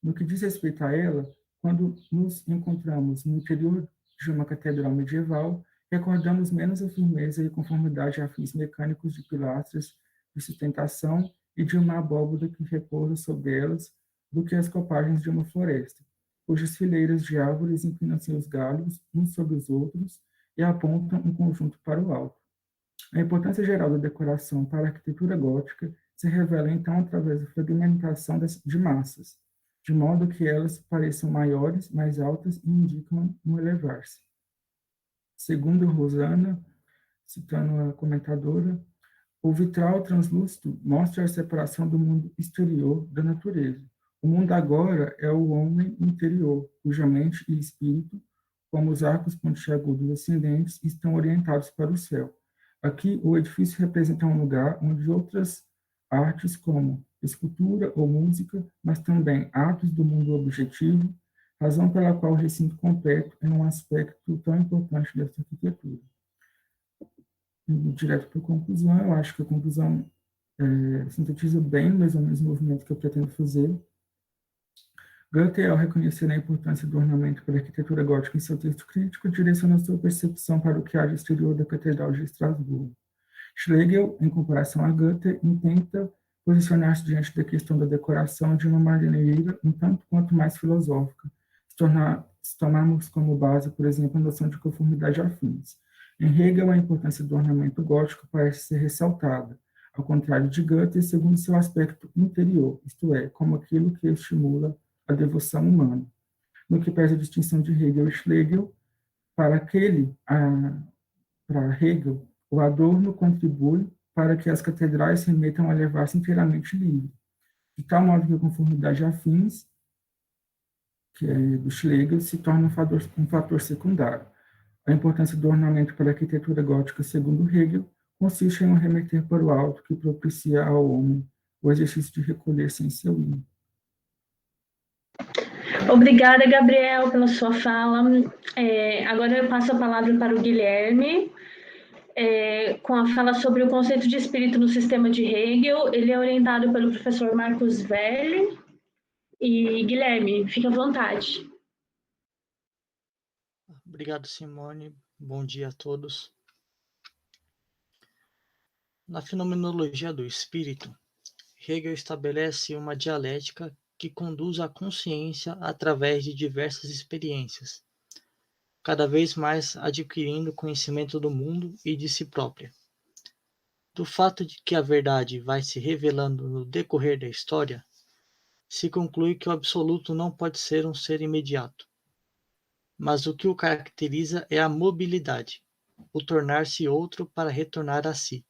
No que diz respeito a ela, quando nos encontramos no interior de uma catedral medieval, recordamos menos a firmeza e conformidade a fins mecânicos de pilastras de sustentação e de uma abóbada que repousa sobre elas do que as copagens de uma floresta, cujas fileiras de árvores inclinam seus galhos uns sobre os outros e apontam um conjunto para o alto. A importância geral da decoração para a arquitetura gótica se revela então através da fragmentação de massas, de modo que elas pareçam maiores, mais altas e indicam um elevar-se. Segundo Rosana, citando a comentadora, o vitral translúcido mostra a separação do mundo exterior da natureza. O mundo agora é o homem interior, cuja mente e espírito, como os arcos pontiagudos ascendentes, estão orientados para o céu. Aqui, o edifício representa um lugar onde outras artes, como escultura ou música, mas também atos do mundo objetivo, razão pela qual o recinto completo é um aspecto tão importante dessa arquitetura. Direto para a conclusão, eu acho que a conclusão sintetiza bem mais ou menos o movimento que eu pretendo fazer. Goethe, ao reconhecer a importância do ornamento para a arquitetura gótica em seu texto crítico, direciona sua percepção para o que há de exterior da Catedral de Estrasburgo. Schlegel, em comparação a Goethe, intenta posicionar-se diante da questão da decoração de uma maneira um tanto quanto mais filosófica, se tomarmos como base, por exemplo, a noção de conformidade afins. Em Hegel, a importância do ornamento gótico parece ser ressaltada, ao contrário de Goethe, segundo seu aspecto interior, isto é, como aquilo que estimula a devoção humana. No que pesa a distinção de Hegel e Schlegel, para Hegel, o adorno contribui para que as catedrais remetam a levar-se inteiramente livre, de tal modo que a conformidade afins, que é do Schlegel, se torna um fator secundário. A importância do ornamento para a arquitetura gótica, segundo Hegel, consiste em um remeter para o alto que propicia ao homem o exercício de recolher-se em seu hino. Obrigada, Gabriel, pela sua fala. Agora eu passo a palavra para o Guilherme, com a fala sobre o conceito de espírito no sistema de Hegel. Ele é orientado pelo professor Marcos Velli. E, Guilherme, fique à vontade. Obrigado, Simone. Bom dia a todos. Na fenomenologia do espírito, Hegel estabelece uma dialética que conduz a consciência através de diversas experiências, cada vez mais adquirindo conhecimento do mundo e de si própria. Do fato de que a verdade vai se revelando no decorrer da história, se conclui que o absoluto não pode ser um ser imediato, mas o que o caracteriza é a mobilidade, o tornar-se outro para retornar a si.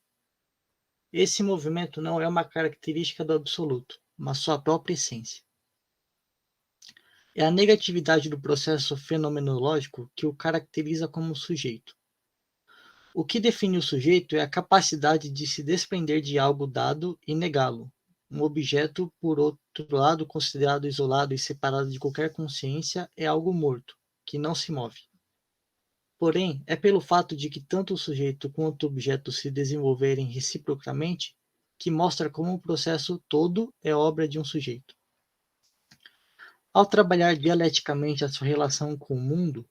Esse movimento não é uma característica do absoluto, mas sua própria essência. É a negatividade do processo fenomenológico que o caracteriza como sujeito. O que define o sujeito é a capacidade de se desprender de algo dado e negá-lo. Um objeto, por outro lado, considerado isolado e separado de qualquer consciência, é algo morto, que não se move. Porém, é pelo fato de que tanto o sujeito quanto o objeto se desenvolverem reciprocamente que mostra como o processo todo é obra de um sujeito. Ao trabalhar dialeticamente a sua relação com o mundo,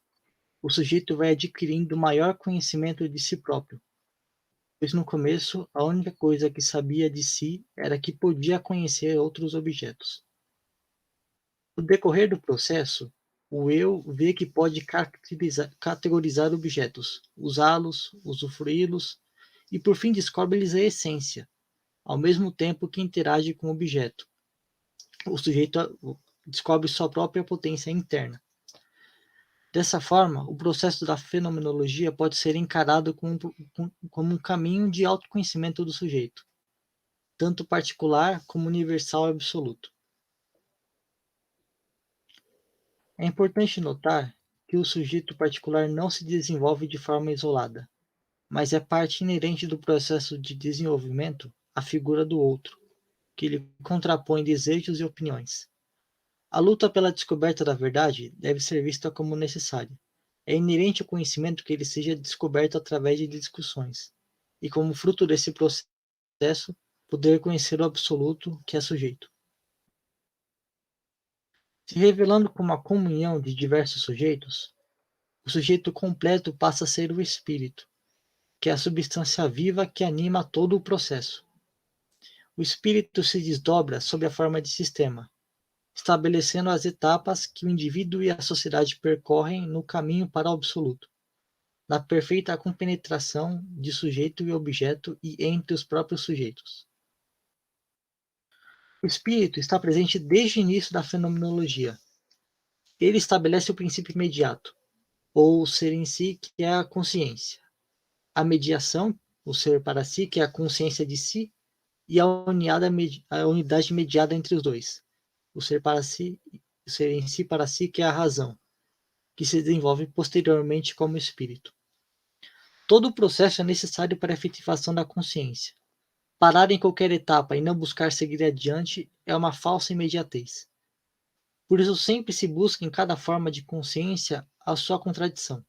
o sujeito vai adquirindo maior conhecimento de si próprio, pois no começo a única coisa que sabia de si era que podia conhecer outros objetos. No decorrer do processo, o eu vê que pode categorizar objetos, usá-los, usufruí-los, e por fim descobre-lhes a essência, ao mesmo tempo que interage com o objeto. O sujeito descobre sua própria potência interna. Dessa forma, o processo da fenomenologia pode ser encarado como um caminho de autoconhecimento do sujeito, tanto particular como universal e absoluto. É importante notar que o sujeito particular não se desenvolve de forma isolada, mas é parte inerente do processo de desenvolvimento a figura do outro, que lhe contrapõe desejos e opiniões. A luta pela descoberta da verdade deve ser vista como necessária. É inerente ao conhecimento que ele seja descoberto através de discussões, e como fruto desse processo, poder conhecer o absoluto que é sujeito. Se revelando como a comunhão de diversos sujeitos, o sujeito completo passa a ser o espírito, que é a substância viva que anima todo o processo. O espírito se desdobra sob a forma de sistema, estabelecendo as etapas que o indivíduo e a sociedade percorrem no caminho para o absoluto, na perfeita compenetração de sujeito e objeto e entre os próprios sujeitos. O espírito está presente desde o início da fenomenologia. Ele estabelece o princípio imediato, ou o ser em si, que é a consciência. A mediação, o ser para si, que é a consciência de si, e a unidade mediada entre os dois, o ser para si, o ser em si para si, que é a razão, que se desenvolve posteriormente como espírito. Todo o processo é necessário para a efetivação da consciência. Parar em qualquer etapa e não buscar seguir adiante é uma falsa imediatez. Por isso sempre se busca em cada forma de consciência a sua contradição.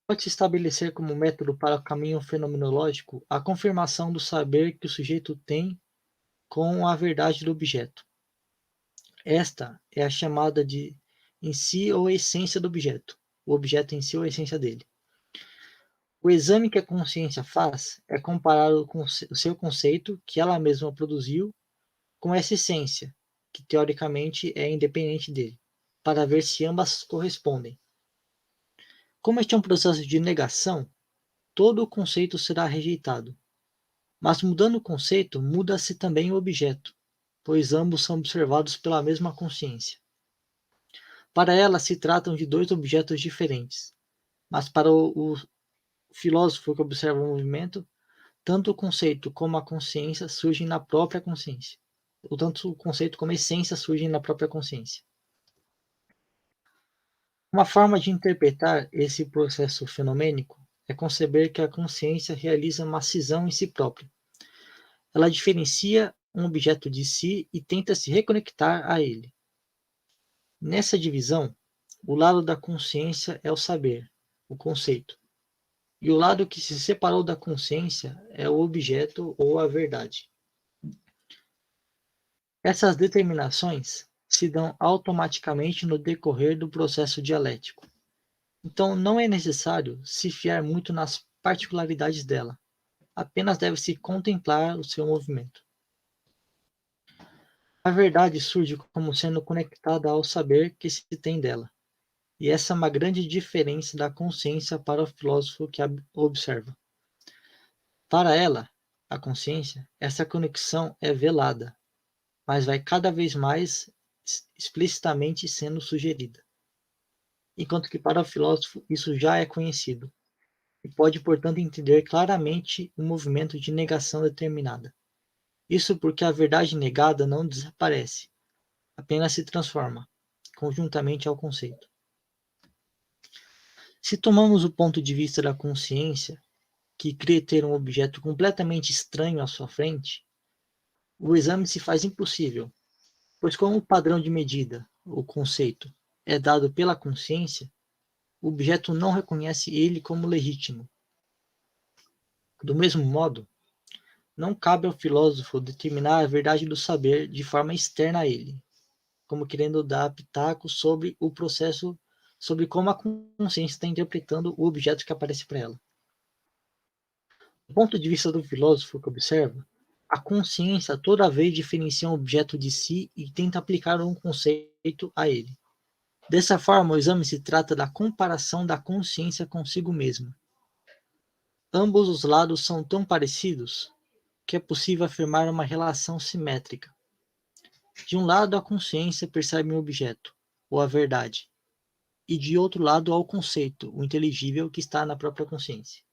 Pode-se estabelecer como método para o caminho fenomenológico a confirmação do saber que o sujeito tem com a verdade do objeto. Esta é a chamada de em si ou essência do objeto, o objeto em si ou a essência dele. O exame que a consciência faz é comparar o seu conceito, que ela mesma produziu, com essa essência, que teoricamente é independente dele, para ver se ambas correspondem. Como este é um processo de negação, todo o conceito será rejeitado. Mas mudando o conceito, muda-se também o objeto, pois ambos são observados pela mesma consciência. Para ela se tratam de dois objetos diferentes, mas para o filósofo que observa o movimento, tanto o conceito como a consciência surgem na própria consciência. Ou tanto o conceito como a essência surgem na própria consciência. Uma forma de interpretar esse processo fenomênico é conceber que a consciência realiza uma cisão em si própria. Ela diferencia um objeto de si e tenta se reconectar a ele. Nessa divisão, o lado da consciência é o saber, o conceito, e o lado que se separou da consciência é o objeto ou a verdade. Essas determinações se dão automaticamente no decorrer do processo dialético. Então, não é necessário se fiar muito nas particularidades dela, apenas deve-se contemplar o seu movimento. A verdade surge como sendo conectada ao saber que se tem dela, e essa é uma grande diferença da consciência para o filósofo que a observa. Para ela, a consciência, essa conexão é velada, mas vai cada vez mais explicitamente sendo sugerida. Enquanto que para o filósofo isso já é conhecido, e pode, portanto, entender claramente um movimento de negação determinada. Isso porque a verdade negada não desaparece, apenas se transforma, conjuntamente ao conceito. Se tomamos o ponto de vista da consciência, que crê ter um objeto completamente estranho à sua frente, o exame se faz impossível, pois como o padrão de medida, o conceito, é dado pela consciência, o objeto não reconhece ele como legítimo. Do mesmo modo, não cabe ao filósofo determinar a verdade do saber de forma externa a ele, como querendo dar pitaco sobre o processo, sobre como a consciência está interpretando o objeto que aparece para ela. Do ponto de vista do filósofo que observa, a consciência toda vez diferencia um objeto de si e tenta aplicar um conceito a ele. Dessa forma, o exame se trata da comparação da consciência consigo mesma. Ambos os lados são tão parecidos que é possível afirmar uma relação simétrica. De um lado, a consciência percebe um objeto, ou a verdade, e de outro lado, há o conceito, o inteligível, que está na própria consciência.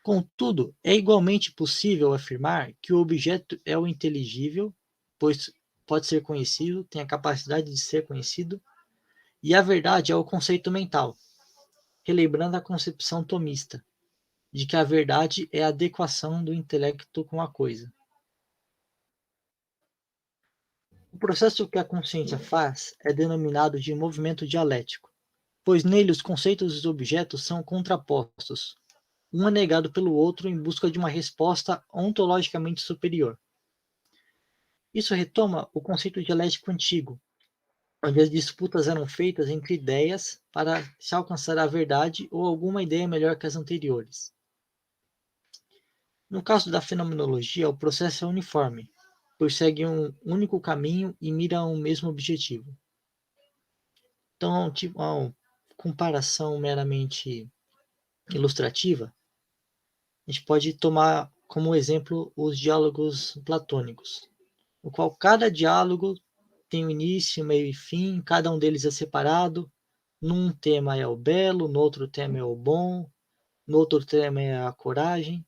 Contudo, é igualmente possível afirmar que o objeto é o inteligível, pois pode ser conhecido, tem a capacidade de ser conhecido, e a verdade é o conceito mental, relembrando a concepção tomista, de que a verdade é a adequação do intelecto com a coisa. O processo que a consciência faz é denominado de movimento dialético, pois nele os conceitos e os objetos são contrapostos, um é negado pelo outro em busca de uma resposta ontologicamente superior. Isso retoma o conceito dialético antigo, onde as disputas eram feitas entre ideias para se alcançar a verdade ou alguma ideia melhor que as anteriores. No caso da fenomenologia, o processo é uniforme, pois segue um único caminho e mira a um mesmo objetivo. Então, uma comparação meramente ilustrativa, a gente pode tomar como exemplo os diálogos platônicos, no qual cada diálogo tem um início, meio e fim, cada um deles é separado. Num tema é o belo, no outro tema é o bom, no outro tema é a coragem.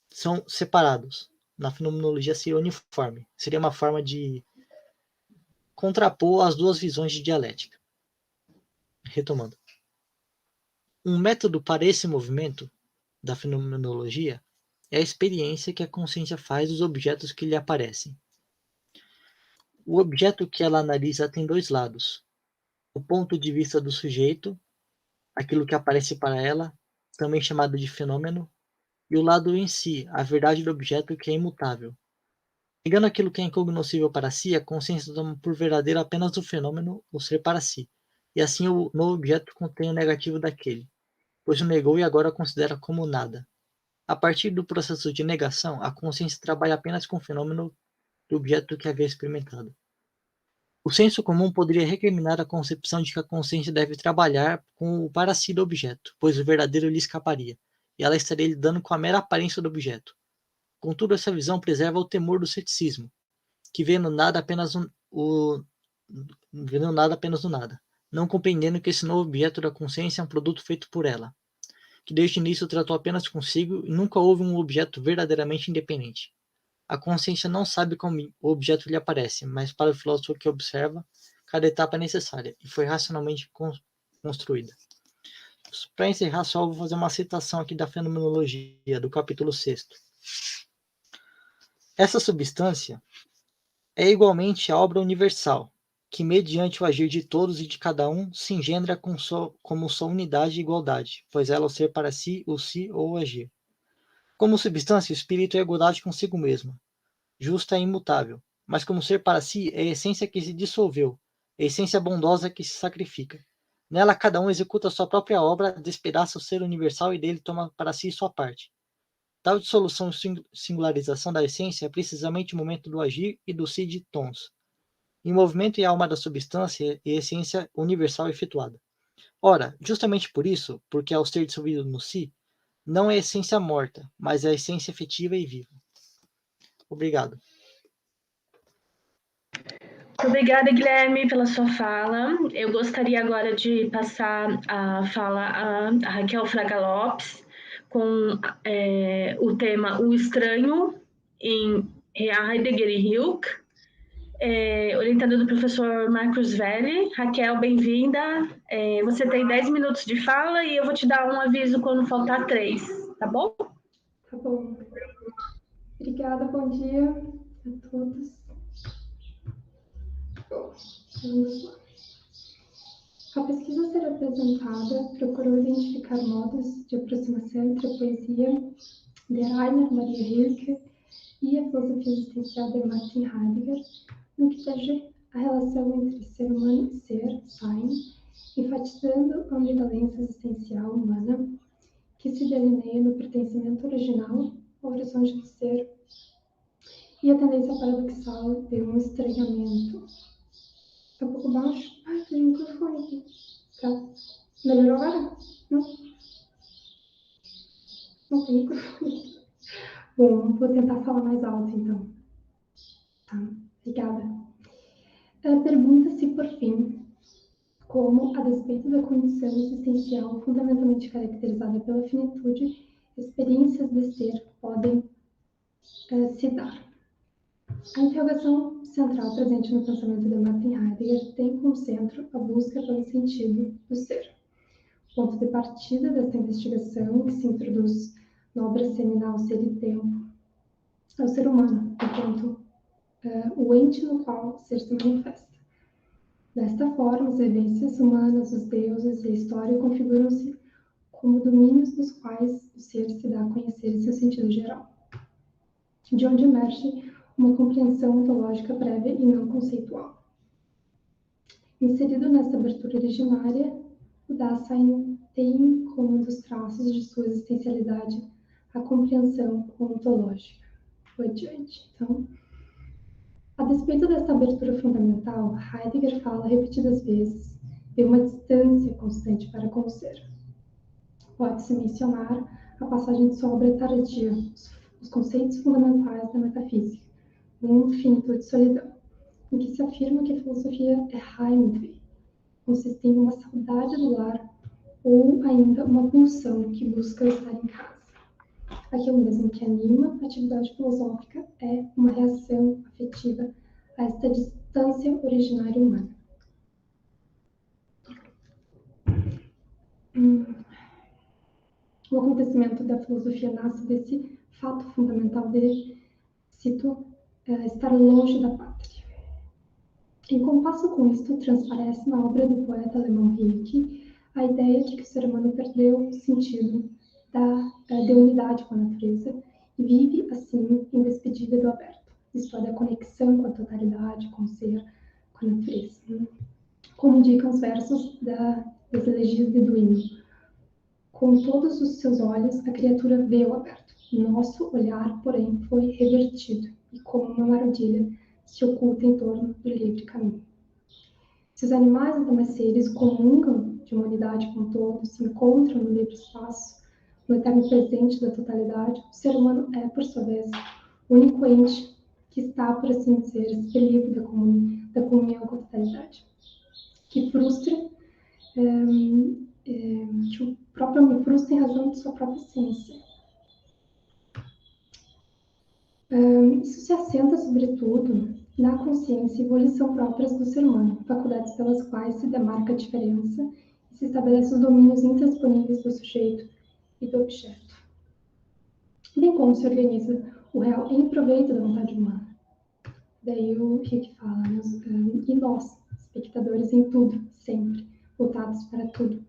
São separados. Na fenomenologia seria uniforme. Seria uma forma de contrapor as duas visões de dialética. Retomando. Um método para esse movimento da fenomenologia é a experiência que a consciência faz dos objetos que lhe aparecem. O objeto que ela analisa tem dois lados. O ponto de vista do sujeito, aquilo que aparece para ela, também chamado de fenômeno, e o lado em si, a verdade do objeto que é imutável. Negando aquilo que é incognoscível para si, a consciência toma por verdadeiro apenas o fenômeno, o ser para si, e assim o novo objeto contém o negativo daquele, pois o negou e agora considera como nada. A partir do processo de negação, a consciência trabalha apenas com o fenômeno do objeto que havia experimentado. O senso comum poderia recriminar a concepção de que a consciência deve trabalhar com o para si do objeto, pois o verdadeiro lhe escaparia, e ela estaria lidando com a mera aparência do objeto. Contudo, essa visão preserva o temor do ceticismo, que vê no nada apenas do nada, não compreendendo que esse novo objeto da consciência é um produto feito por ela, que desde o início tratou apenas consigo e nunca houve um objeto verdadeiramente independente. A consciência não sabe como o objeto lhe aparece, mas para o filósofo que observa, cada etapa é necessária e foi racionalmente construída. Para encerrar, só vou fazer uma citação aqui da fenomenologia, do capítulo 6. Essa substância é igualmente a obra universal, que, mediante o agir de todos e de cada um, se engendra como sua unidade e igualdade, pois ela, ao ser para si, o si ou o agir. Como substância, o espírito é igualdade consigo mesma, justa e imutável, mas como ser para si é a essência que se dissolveu, a essência bondosa que se sacrifica. Nela cada um executa sua própria obra, despedaça o ser universal e dele toma para si sua parte. Tal dissolução e singularização da essência é precisamente o momento do agir e do si de tons. Em movimento e alma da substância e essência universal efetuada. Ora, justamente por isso, porque ao ser dissolvido no si, não é a essência morta, mas é a essência efetiva e viva. Obrigado. Obrigada, Guilherme, pela sua fala. Eu gostaria agora de passar a fala a Raquel Fraga Lopes com o tema O Estranho em Heidegger e Hilke, orientada do professor Marcos Velli. Raquel, bem-vinda. Você tem 10 minutos de fala e eu vou te dar um aviso quando faltar 3, tá bom? Tá bom. Obrigada, bom dia a todos. Vamos lá. A pesquisa a ser apresentada procurou identificar modos de aproximação entre a poesia de Rainer Maria Rilke e a filosofia existencial de Martin Heidegger, no que tange a relação entre ser humano e ser, Sein, enfatizando a ambivalência existencial humana que se delineia no pertencimento original ao horizonte do ser e a tendência paradoxal de um estranhamento. Tá um pouco baixo? Ai, tem um microfone aqui. Tá. Melhorou agora? Não? Não tem microfone. Bom, vou tentar falar mais alto, então. Tá, obrigada. Pergunta-se, por fim, como, a despeito da condição existencial fundamentalmente caracterizada pela finitude, experiências de ser podem se dar. A interrogação central presente no pensamento de Martin Heidegger tem como centro a busca pelo sentido do ser. O ponto de partida desta investigação, que se introduz na obra seminal Ser e Tempo, é o ser humano, enquanto o ente no qual o ser se manifesta. Desta forma, as vivências humanas, os deuses e a história configuram-se como domínios dos quais o ser se dá a conhecer em seu sentido geral, de onde emerge uma compreensão ontológica prévia e não conceitual. Inserido nessa abertura originária, o Dasein tem como um dos traços de sua existencialidade a compreensão ontológica. Vou adiante. Então, a despeito desta abertura fundamental, Heidegger fala repetidas vezes de uma distância constante para com o ser. Pode-se mencionar a passagem de sua obra tardia, os conceitos fundamentais da metafísica, finitude e solidão, em que se afirma que a filosofia é Heimweh, consiste em uma saudade do lar ou ainda uma pulsão que busca estar em casa. Aquilo mesmo que anima a atividade filosófica é uma reação afetiva a esta distância originária humana. O acontecimento da filosofia nasce desse fato fundamental de, cito, estar longe da pátria. Em compasso com isto, transparece na obra do poeta alemão Rilke a ideia de que o ser humano perdeu o sentido de unidade com a natureza e vive, assim, em despedida do aberto, isto é, da conexão com a totalidade, com o ser, com a natureza. Como indicam os versos das elegias de Duino. Com todos os seus olhos, a criatura vê o aberto. Nosso olhar, porém, foi revertido, e como uma armadilha, se oculta em torno do livre caminho. Se os animais e demais seres comungam de uma unidade com todos, se encontram no livre espaço, no eterno presente da totalidade, o ser humano é, por sua vez, o único ente que está, por assim dizer, expelido da comunhão com a totalidade, que frustra, que o próprio homem frustra em razão de sua própria essência. Isso se assenta, sobretudo, na consciência e volição próprias do ser humano, faculdades pelas quais se demarca a diferença e se estabelece os domínios intransponíveis do sujeito e do objeto. Bem como se organiza o real em proveito da vontade humana. Daí o Rick fala, né, e nós, espectadores em tudo, sempre, voltados para tudo.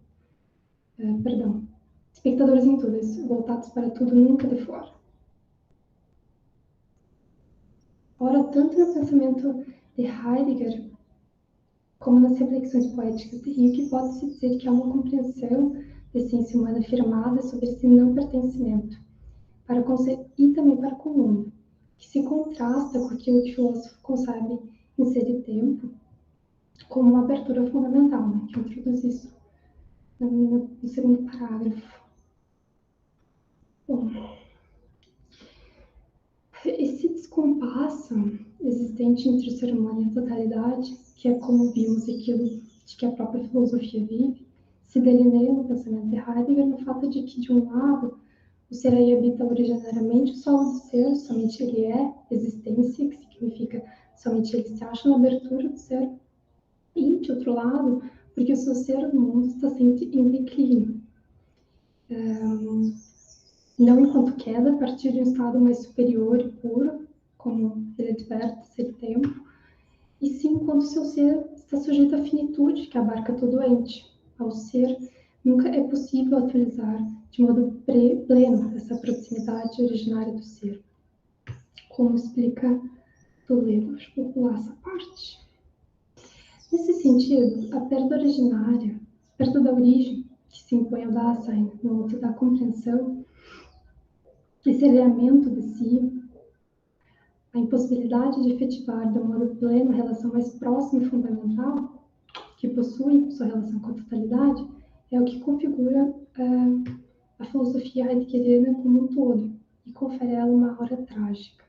Espectadores em tudo, voltados para tudo, nunca de fora. Ora, tanto no pensamento de Heidegger, como nas reflexões poéticas de Rick, pode-se dizer que há uma compreensão da essência humana afirmada sobre esse não pertencimento, e também para com o mundo, que se contrasta com aquilo que o filósofo concebe em ser e tempo, como uma abertura fundamental, né, que eu introduzi isso no segundo parágrafo. Bom, esse descompasso existente entre o ser humano e a totalidade, que é como vimos aquilo de que a própria filosofia vive, se delineia no pensamento de Heidegger no fato de que, de um lado, o ser aí habita originariamente o solo do ser, somente ele é existência, que significa somente ele se acha na abertura do ser, e, de outro lado, porque o seu ser no mundo está sempre em declínio. Não enquanto queda a partir de um estado mais superior e puro, como ele adverte ser tempo, e sim enquanto seu ser está sujeito à finitude que abarca todo ente. Ao ser, nunca é possível atualizar de modo pleno essa proximidade originária do ser. Como explica Toledo, acho que vou pular essa parte. Nesse sentido, a perda originária, a perda da origem, que se impõe ao Dasein no âmbito da compreensão, esse alinhamento de si, a impossibilidade de efetivar de um modo pleno a relação mais próxima e fundamental, que possui sua relação com a totalidade, é o que configura a filosofia heideggeriana como um todo e confere a ela uma aura trágica.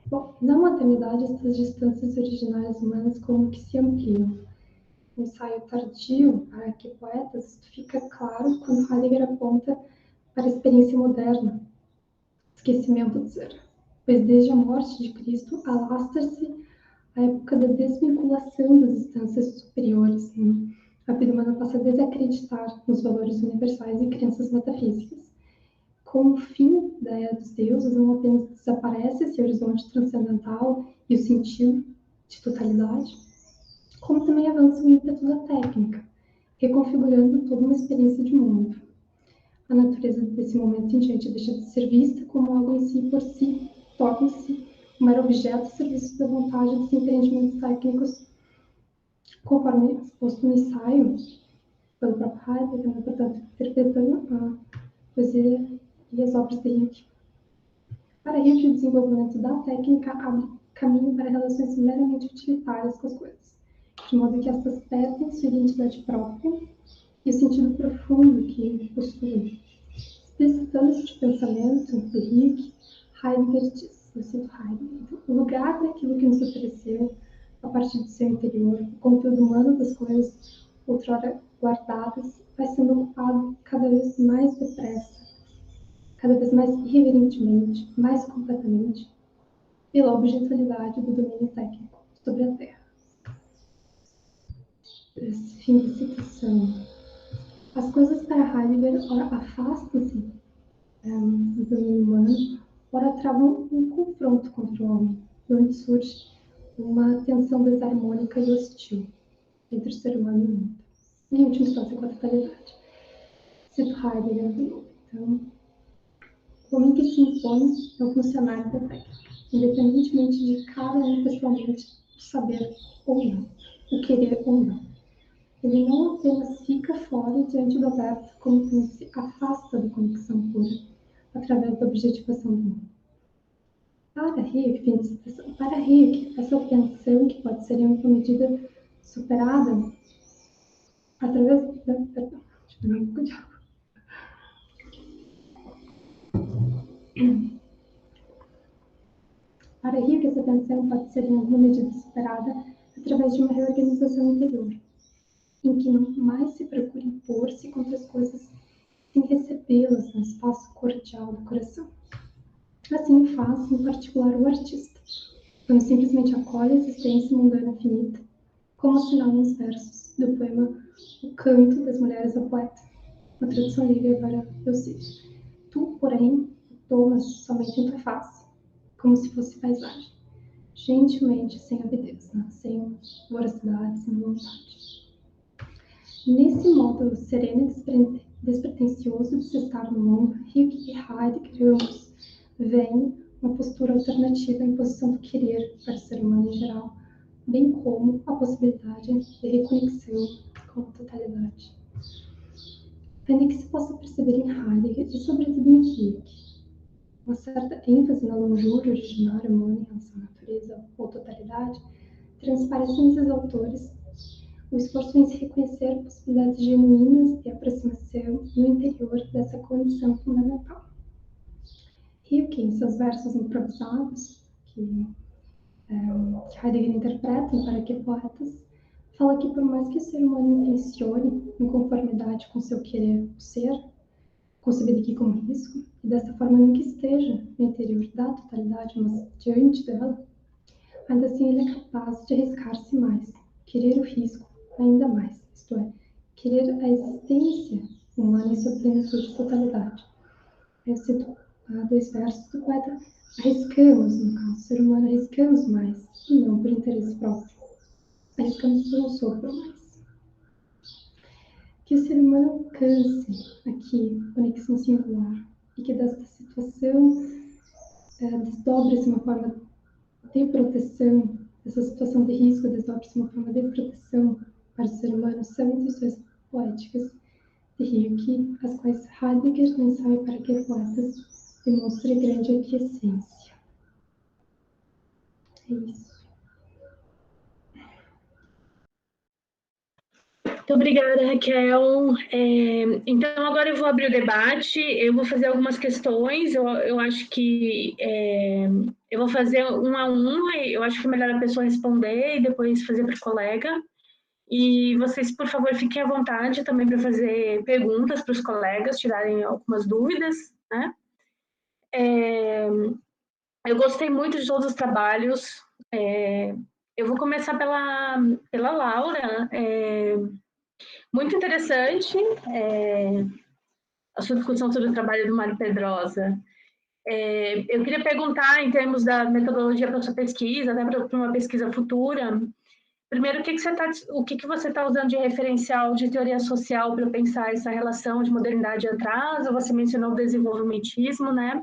Bom, na maternidade, essas distâncias originais humanas como que se ampliam. No ensaio tardio, para arquipoetas, isto fica claro quando Heidegger aponta para a experiência moderna, esquecimento do ser, pois desde a morte de Cristo alastra-se a época da desvinculação das instâncias superiores. Né? A vida humana passa a desacreditar nos valores universais e crenças metafísicas. Com o fim da era dos deuses, não apenas desaparece esse horizonte transcendental e o sentido de totalidade, como também avança o ímpeto da técnica, reconfigurando toda uma experiência de mundo. A natureza desse momento em diante deixa de ser vista como algo em si por si, torna-se um mero objeto a serviço da vontade dos empreendimentos técnicos, conforme exposto no ensaio pelo próprio Heidegger, né, portanto, interpretando a poesia e as obras de Hilke. Para Hilke, o desenvolvimento da técnica abre caminho para relações meramente utilitárias com as coisas, de modo que estas perdem sua identidade própria e o sentido profundo que possuem. Explicitando este pensamento de Hilke, Heidegger diz, eu cito Heidegger, o lugar daquilo que nos ofereceu, a partir do seu interior, o conteúdo humano das coisas, outrora guardadas, vai sendo ocupado cada vez mais depressa, cada vez mais irreverentemente, mais completamente, pela objetualidade do domínio técnico sobre a Terra. Esse fim de citação. As coisas para Heidegger, ora afastam-se do domínio humano, ora travam um confronto contra o homem, de onde surge uma tensão desarmônica e hostil entre o ser humano e o mundo. Em última instância, com a totalidade. Cito Heidegger de novo. Então, o homem que se impõe é o funcionário da técnica, independentemente de cada um pessoalmente o saber ou não, o querer ou não. Ele não apenas fica fora diante do aberto, como também se afasta da conexão pura, através da objetivação do mundo. Para Hilke, essa tensão que pode ser em alguma medida superada através da... Perdão, deixa eu dar um pouco de água. Para Hilke, essa tensão pode ser em alguma medida superada através de uma reorganização interior, em que não mais se procura impor-se contra as coisas sem recebê-las no espaço cordial do coração. Assim faz, em particular, o artista, quando simplesmente acolhe a existência mundana finita, como assinala nos versos, do poema O Canto das Mulheres ao Poeta, uma tradução livre para Eucídio. Tu, porém, tomas somente em tua face, como se fosse paisagem, gentilmente, sem avidez, né? Sem voracidade, sem vontade. Nesse modo sereno e despretensioso de se estar no mundo, Hilke e Heidegger ambos veem uma postura alternativa à imposição do querer para o ser humano em geral, bem como a possibilidade de reconexão com a totalidade. Ainda que se possa perceber em Heidegger e sobretudo em Hilke uma certa ênfase na longura originária humana em relação à natureza ou totalidade, transparece nesses autores o esforço em se reconhecer possibilidades genuínas de aproximação no interior dessa condição fundamental. Hilke, em seus versos improvisados, que Heidegger interpreta em Para que Poetas, fala que por mais que o ser humano intencione, em conformidade com seu querer o ser, concebido aqui como risco, e dessa forma nunca esteja no interior da totalidade, mas diante dela, ainda assim ele é capaz de arriscar-se mais, querer o risco ainda mais, isto é, querer a existência humana em sua plenitude de totalidade. Eu cito dois versos do poeta: arriscamos, no caso, o ser humano arriscamos mais, e não por interesse próprio. Arriscamos por um sopro mais. Que o ser humano alcance aqui conexão singular e que desta situação desdobre-se uma forma de proteção, essa situação de risco desdobre-se uma forma de proteção para o ser humano, são intuições poéticas de Hilke, as quais Heidegger, no ensaio Para que Poetas, demonstra grande aquiescência. É isso. Muito obrigada, Raquel. Então, agora eu vou abrir o debate, eu vou fazer algumas questões, eu acho que eu vou fazer um a um, eu acho que é melhor a pessoa responder e depois fazer para o colega. E vocês, por favor, fiquem à vontade também para fazer perguntas para os colegas, tirarem algumas dúvidas, né? Eu gostei muito de todos os trabalhos. Eu vou começar pela Laura. Muito interessante a sua discussão sobre o trabalho do Mário Pedrosa. Eu queria perguntar, em termos da metodologia para a sua pesquisa, até para uma pesquisa futura, primeiro, o que você está usando de referencial de teoria social para pensar essa relação de modernidade e atraso? Você mencionou o desenvolvimentismo, né?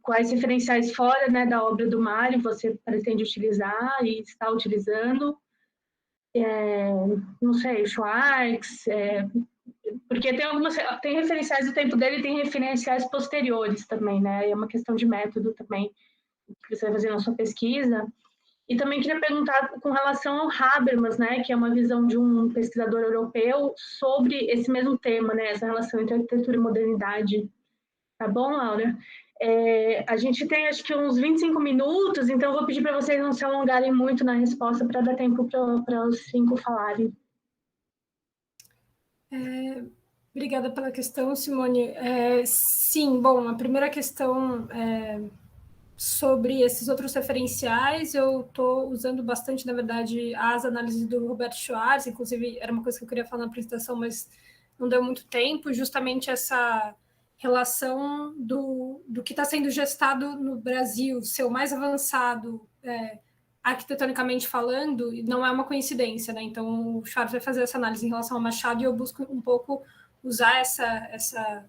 Quais referenciais fora, né, da obra do Mário você pretende utilizar e está utilizando? Não sei, Schwartz, porque tem referenciais do tempo dele e tem referenciais posteriores também, né? É uma questão de método também que você vai fazer na sua pesquisa. E também queria perguntar com relação ao Habermas, né, que é uma visão de um pesquisador europeu sobre esse mesmo tema, né, essa relação entre arquitetura e modernidade. Tá bom, Laura? A gente tem, acho que, uns 25 minutos, então eu vou pedir para vocês não se alongarem muito na resposta para dar tempo para os 5 falarem. Obrigada pela questão, Simone. Sim, bom, a primeira questão sobre esses outros referenciais, eu estou usando bastante, na verdade, as análises do Roberto Schwartz, inclusive era uma coisa que eu queria falar na apresentação, mas não deu muito tempo, justamente essa relação do que está sendo gestado no Brasil, ser o mais avançado arquitetonicamente falando, não é uma coincidência, né? Então, o Schwartz vai fazer essa análise em relação ao Machado e eu busco um pouco usar essa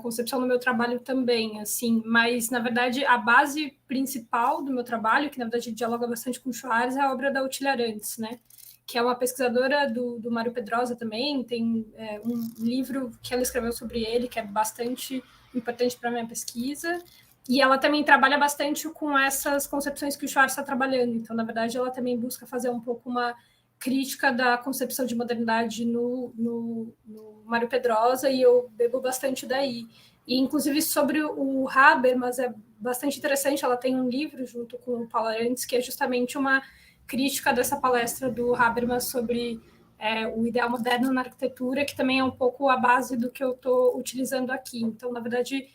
concepção no meu trabalho também, assim, mas, na verdade, a base principal do meu trabalho, que, na verdade, dialoga bastante com o Schwartz, é a obra da Otília Arantes, né? Que é uma pesquisadora do Mário Pedrosa também, tem um livro que ela escreveu sobre ele, que é bastante importante para a minha pesquisa, e ela também trabalha bastante com essas concepções que o Schwartz está trabalhando, então, na verdade, ela também busca fazer um pouco uma crítica da concepção de modernidade no Mário Pedrosa, e eu bebo bastante daí. E, inclusive, sobre o Habermas, é bastante interessante, ela tem um livro junto com o Paulo Arantes, que é justamente uma crítica dessa palestra do Habermas sobre o ideal moderno na arquitetura, que também é um pouco a base do que eu estou utilizando aqui. Então, na verdade,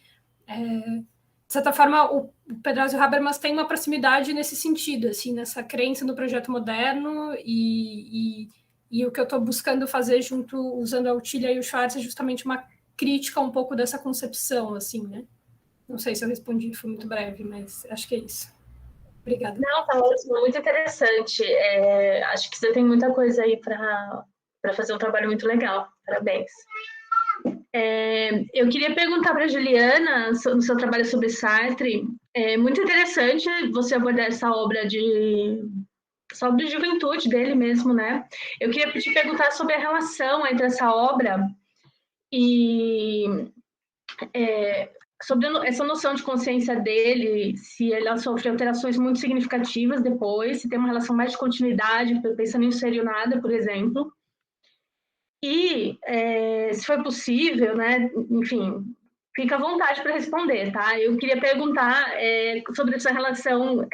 de certa forma, o Pedraza e o Habermas têm uma proximidade nesse sentido, assim, nessa crença no projeto moderno e o que eu estou buscando fazer junto, usando a Otília e o Schwartz, é justamente uma crítica um pouco dessa concepção, assim, né? Não sei se eu respondi, foi muito breve, mas acho que é isso. Obrigada. Não, tá ótimo, muito interessante. Acho que você tem muita coisa aí para fazer um trabalho muito legal. Parabéns. Eu queria perguntar para a Juliana, no seu trabalho sobre Sartre, é muito interessante você abordar essa obra sobre a juventude dele mesmo, né? Eu queria te perguntar sobre a relação entre essa obra e sobre essa noção de consciência dele, se ela sofre alterações muito significativas depois, se tem uma relação mais de continuidade, pensando em Serio Nada, por exemplo. E, se for possível, né, enfim, fica à vontade para responder, tá? Eu queria perguntar sobre essa relação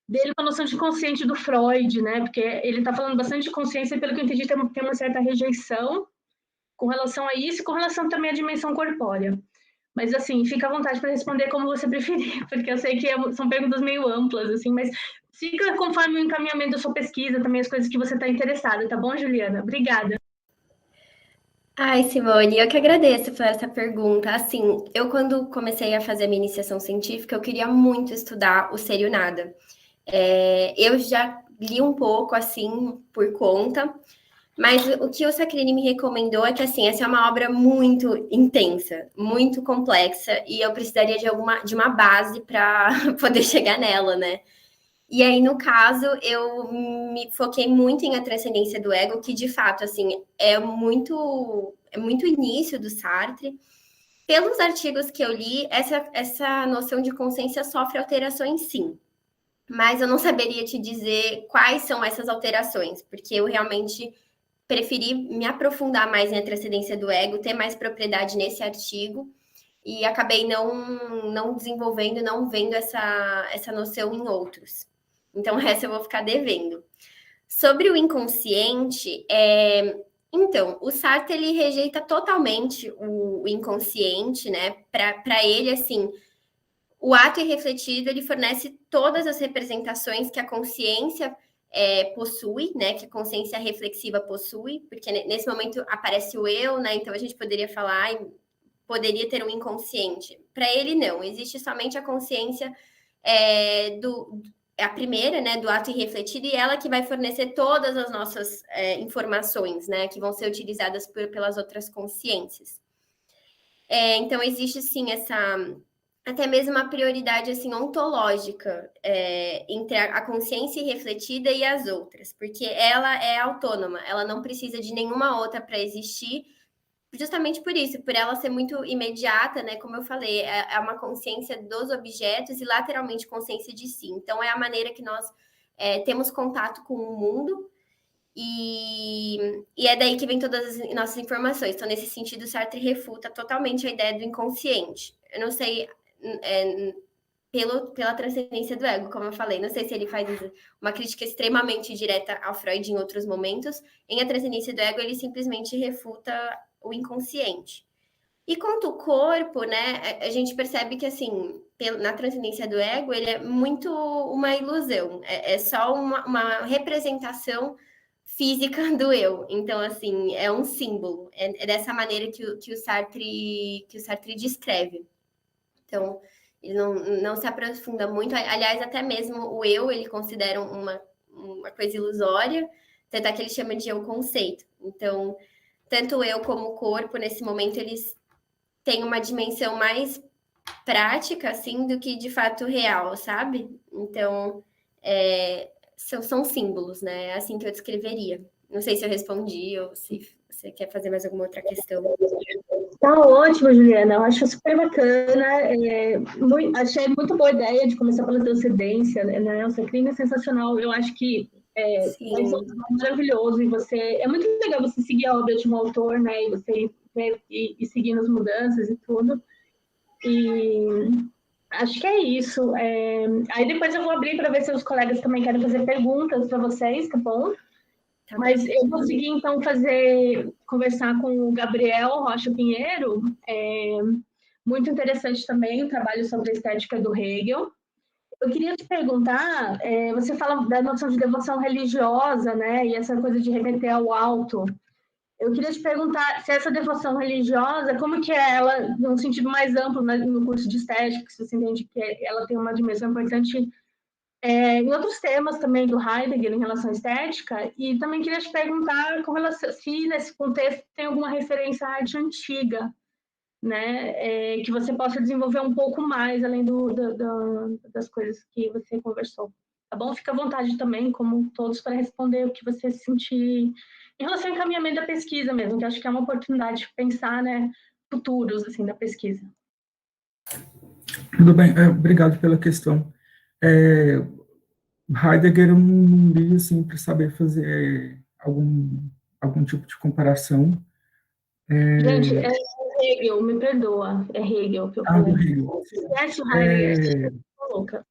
dele com a noção de consciente do Freud, né? Porque ele está falando bastante de consciência, pelo que eu entendi, tem uma certa rejeição com relação a isso e com relação também à dimensão corpórea. Mas, assim, fica à vontade para responder como você preferir, porque eu sei que são perguntas meio amplas, assim, mas fica conforme o encaminhamento da sua pesquisa, também as coisas que você está interessada, tá bom, Juliana? Obrigada. Ai, Simone, eu que agradeço por essa pergunta. Assim, eu quando comecei a fazer a minha iniciação científica, eu queria muito estudar o Serio Nada. Eu já li um pouco, assim, por conta, mas o que o Sacchini me recomendou é que, assim, essa é uma obra muito intensa, muito complexa, e eu precisaria de uma base para poder chegar nela, né? E aí, no caso, eu me foquei muito em A Transcendência do Ego, que, de fato, assim, é muito início do Sartre. Pelos artigos que eu li, essa noção de consciência sofre alterações, sim. Mas eu não saberia te dizer quais são essas alterações, porque eu realmente preferi me aprofundar mais em A Transcendência do Ego, ter mais propriedade nesse artigo, e acabei não desenvolvendo, não vendo essa noção em outros. Então, essa eu vou ficar devendo. Sobre o inconsciente, então, o Sartre, ele rejeita totalmente o inconsciente, né? Para ele, assim, o ato irrefletido, ele fornece todas as representações que a consciência possui, né? Que a consciência reflexiva possui, porque nesse momento aparece o eu, né? Então, a gente poderia falar, poderia ter um inconsciente. Para ele, não. Existe somente a consciência a primeira, né, do ato irrefletido, e ela que vai fornecer todas as nossas informações, né, que vão ser utilizadas pelas outras consciências. Então, existe, sim, até mesmo uma prioridade, assim, ontológica entre a consciência irrefletida e as outras, porque ela é autônoma, ela não precisa de nenhuma outra para existir, justamente por isso, por ela ser muito imediata, né? Como eu falei, é uma consciência dos objetos e lateralmente consciência de si. Então, é a maneira que nós temos contato com o mundo e é daí que vem todas as nossas informações. Então, nesse sentido, Sartre refuta totalmente a ideia do inconsciente. Eu não sei, pela transcendência do ego, como eu falei, não sei se ele faz uma crítica extremamente direta ao Freud em outros momentos. Em A Transcendência do Ego, ele simplesmente refuta o inconsciente. E quanto ao corpo, né, a gente percebe que, assim, na Transcendência do Ego, ele é muito uma ilusão, é só uma representação física do eu. Então, assim, é um símbolo, é dessa maneira que o Sartre descreve. Então, ele não se aprofunda muito, aliás, até mesmo o eu, ele considera uma coisa ilusória, tanto é que ele chama de eu conceito. Então, tanto eu como o corpo, nesse momento, eles têm uma dimensão mais prática, assim, do que de fato real, sabe? Então, são símbolos, né? É assim que eu descreveria. Não sei se eu respondi ou se você quer fazer mais alguma outra questão. Tá ótimo, Juliana. Eu acho super bacana. Achei muito boa a ideia de começar pela transcendência, né? O Sacchini é sensacional. Eu acho que é maravilhoso. E é muito legal você seguir a obra de um autor, né? E você ir seguindo as mudanças e tudo. E acho que é isso. Aí depois eu vou abrir para ver se os colegas também querem fazer perguntas para vocês, tá bom? Mas eu vou seguir, então, conversar com o Gabriel Rocha Pinheiro, Muito interessante também o trabalho sobre a estética do Hegel. Eu queria te perguntar, você fala da noção de devoção religiosa, né, e essa coisa de remeter ao alto. Eu queria te perguntar se essa devoção religiosa, como que é ela, num sentido mais amplo, né, no curso de estética, se você entende que ela tem uma dimensão importante em outros temas também do Heidegger em relação à estética, e também queria te perguntar com relação, se nesse contexto tem alguma referência à arte antiga, né, que você possa desenvolver um pouco mais, além das coisas que você conversou. Tá bom? Fica à vontade também, como todos, para responder o que você sentir em relação ao encaminhamento da pesquisa mesmo, que acho que é uma oportunidade de pensar, né, futuros assim, da pesquisa. Tudo bem, obrigado pela questão. Heidegger eu não li assim, para saber fazer algum tipo de comparação. Gente, é Hegel, me perdoa, é Hegel que eu falei. Do Hegel. Esquece o Heidegger, tô louca.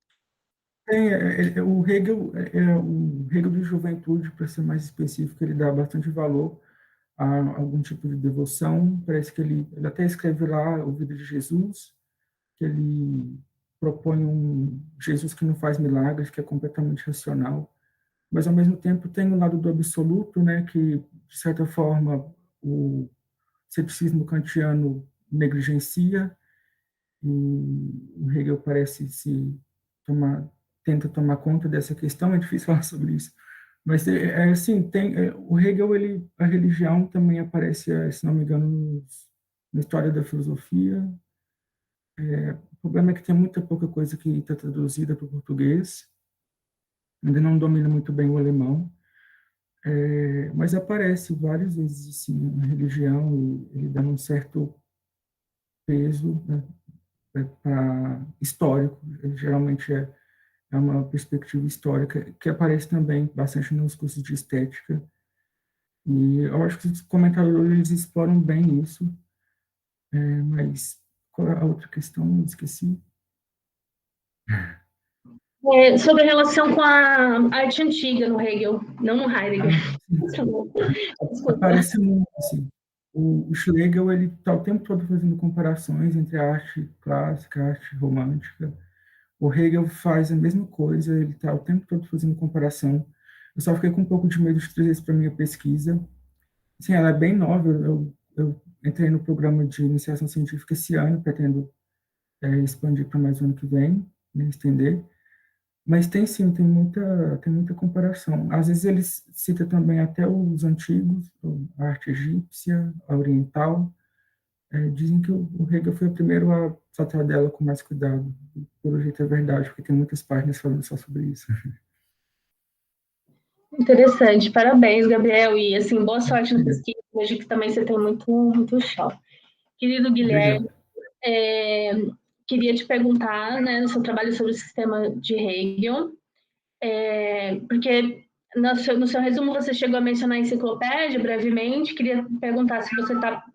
O Hegel de juventude, para ser mais específico, ele dá bastante valor a algum tipo de devoção. Parece que ele até escreve lá o Vida de Jesus, que ele propõe um Jesus que não faz milagres, que é completamente racional, mas ao mesmo tempo tem o lado do absoluto, né, que de certa forma o ceticismo kantiano negligencia, e o Hegel parece tenta tomar conta dessa questão. É difícil falar sobre isso, mas assim, o Hegel, a religião também aparece, se não me engano, na História da Filosofia. O problema é que tem muita pouca coisa que está traduzida para o português, ainda não domino muito bem o alemão, mas aparece várias vezes assim, a religião, e ele dá um certo peso, né, histórico. Geralmente é uma perspectiva histórica que aparece também bastante nos cursos de estética, e eu acho que os comentadores eles exploram bem isso, mas qual é a outra questão? Eu esqueci. Sobre a relação com a arte antiga no Hegel, não no Heidegger. Aparece muito, assim. O Schlegel, ele está o tempo todo fazendo comparações entre a arte clássica, a arte romântica. O Hegel faz a mesma coisa, ele está o tempo todo fazendo comparação. Eu só fiquei com um pouco de medo de trazer isso para a minha pesquisa. Assim, ela é bem nova, eu entrei no programa de iniciação científica esse ano, pretendo expandir para mais um ano que vem, né, estender. Mas tem sim, tem muita comparação. Às vezes eles citam também até os antigos, a arte egípcia, a oriental. Dizem que o Hegel foi o primeiro a tratar dela com mais cuidado. Pelo jeito é verdade, porque tem muitas páginas falando só sobre isso. Interessante, parabéns, Gabriel, e assim, boa sorte na pesquisa, vejo que também você tem muito chão. Querido Guilherme, queria te perguntar, né, no seu trabalho sobre o sistema de Hegel, porque no seu resumo você chegou a mencionar a enciclopédia brevemente, queria perguntar se você está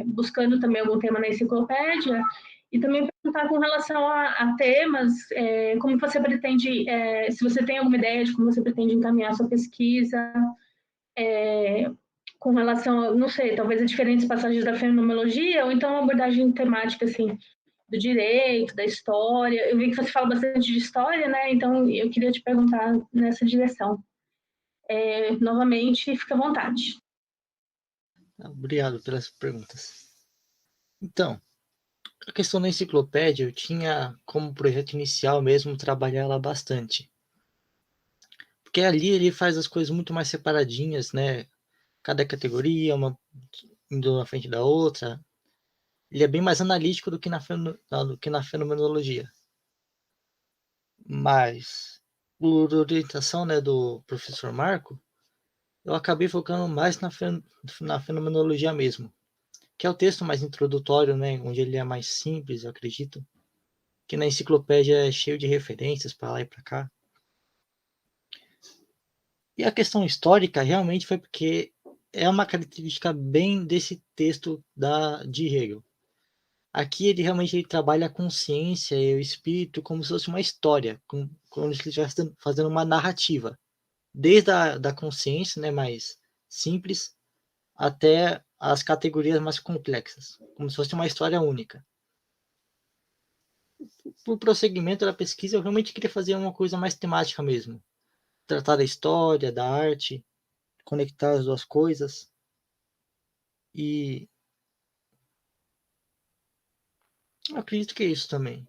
buscando também algum tema na enciclopédia, e também perguntar com relação a temas, como você pretende, se você tem alguma ideia de como você pretende encaminhar a sua pesquisa, com relação, não sei, talvez a diferentes passagens da fenomenologia, ou então uma abordagem temática, assim, do direito, da história. Eu vi que você fala bastante de história, né? Então, eu queria te perguntar nessa direção. Novamente, fica à vontade. Obrigado pelas perguntas. Então, a questão da enciclopédia, eu tinha como projeto inicial mesmo trabalhar ela bastante. Porque ali ele faz as coisas muito mais separadinhas, né? Cada categoria, uma indo na frente da outra. Ele é bem mais analítico do que na fenomenologia. Mas, por orientação, né, do professor Marco, eu acabei focando mais na fenomenologia mesmo, que é o texto mais introdutório, né, onde ele é mais simples, eu acredito, que na enciclopédia é cheio de referências para lá e para cá. E a questão histórica realmente foi porque é uma característica bem desse texto de Hegel. Aqui ele realmente trabalha a consciência e o espírito como se fosse uma história, como se ele estivesse fazendo uma narrativa, desde da consciência, né, mais simples, até as categorias mais complexas, como se fosse uma história única. pro prosseguimento da pesquisa, eu realmente queria fazer uma coisa mais temática mesmo. Tratar da história, da arte, conectar as duas coisas. E eu acredito que é isso também.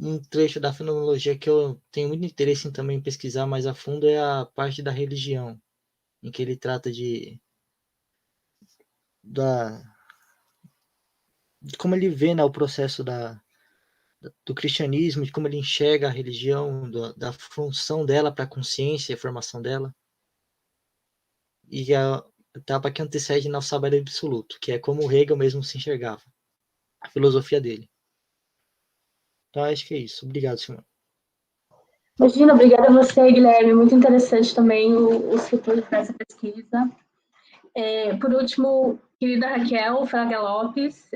Um trecho da fenomenologia que eu tenho muito interesse em também pesquisar mais a fundo é a parte da religião, em que ele trata de como ele vê, né, o processo do cristianismo, de como ele enxerga a religião, da função dela para a consciência e a formação dela, e a etapa que antecede ao saber absoluto, que é como Hegel mesmo se enxergava, a filosofia dele. Então, acho que é isso. Obrigado, Simone. Imagina, obrigada a você, Guilherme. Muito interessante também os futuros dessa pesquisa. Por último, querida Raquel Fraga Lopes,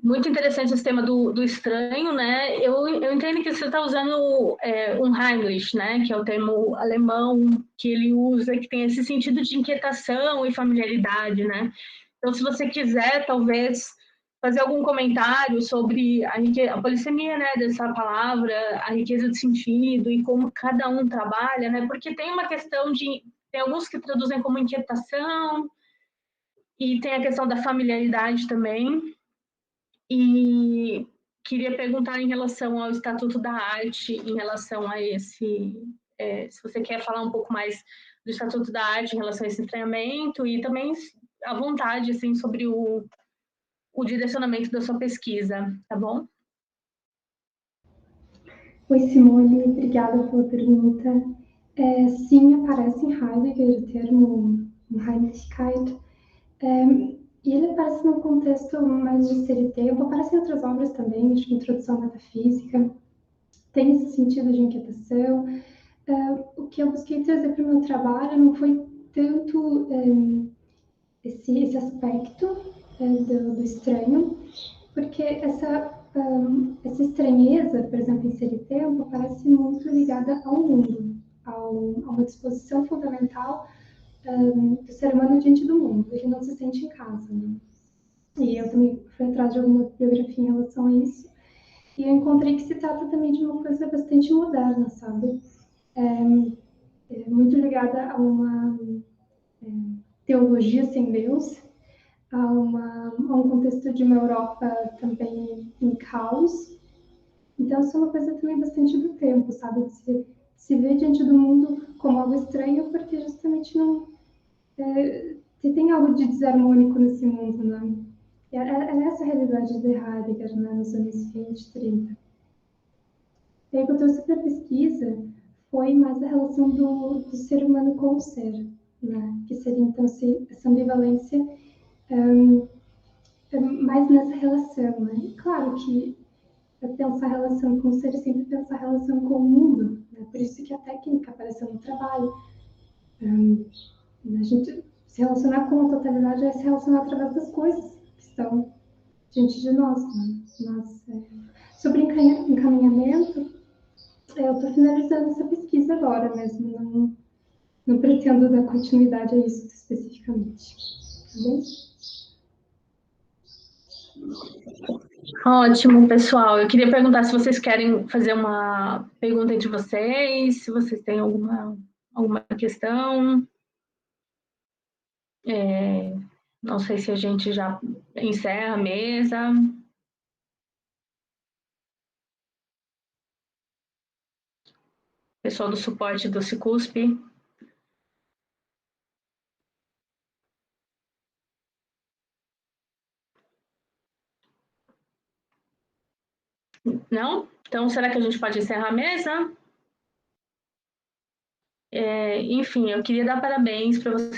muito interessante esse tema do estranho, né? Eu entendo que você está usando um Heimlich, né? Que é o termo alemão que ele usa, que tem esse sentido de inquietação e familiaridade, né? Então, se você quiser, talvez, fazer algum comentário sobre a polissemia, né, dessa palavra, a riqueza de sentido e como cada um trabalha, né? Porque tem uma questão tem alguns que traduzem como inquietação e tem a questão da familiaridade também. E queria perguntar em relação ao Estatuto da Arte, em relação a esse, se você quer falar um pouco mais do Estatuto da Arte em relação a esse estranhamento e também à vontade, assim, sobre o direcionamento da sua pesquisa, tá bom? Oi, Simone, obrigada pela pergunta. Sim, aparece em Heidegger o termo Heimlichkeit, e ele aparece no contexto mais de ser e tempo, aparece em outras obras também, acho que Introdução à Metafísica, tem esse sentido de inquietação. O que eu busquei trazer para o meu trabalho não foi tanto esse aspecto do estranho, porque essa estranheza, por exemplo, em Ser e Tempo, parece muito ligada ao mundo, a uma disposição fundamental do ser humano diante do mundo. Ele não se sente em casa, né? E eu também fui atrás de alguma biografia em relação a isso. E eu encontrei que se trata também de uma coisa bastante moderna, sabe? Muito ligada a uma teologia sem Deus, a um contexto de uma Europa também em caos. Então, isso é uma coisa também bastante do tempo, sabe? De se ver diante do mundo como algo estranho, porque justamente não tem algo de desarmônico nesse mundo, né? É essa a realidade de Heidegger, né, nos anos 20, 30. E aí, o que eu trouxe para a pesquisa foi mais a relação do ser humano com o ser, né? Que seria, então, essa ambivalência mais nessa relação, né? Claro que pensar a relação com o ser é sempre pensar a relação com o mundo, né? Por isso que a técnica apareceu no trabalho. A gente se relacionar com a totalidade é se relacionar através das coisas que estão diante de nós, né? Mas, sobre encaminhamento, eu estou finalizando essa pesquisa agora mesmo, não pretendo dar continuidade a isso especificamente. Tá bem? Ótimo, pessoal. Eu queria perguntar se vocês querem fazer uma pergunta entre vocês, se vocês têm alguma questão. Não sei se a gente já encerra a mesa. Pessoal do suporte do Cicusp. Não? Então, será que a gente pode encerrar a mesa? Enfim, eu queria dar parabéns para vocês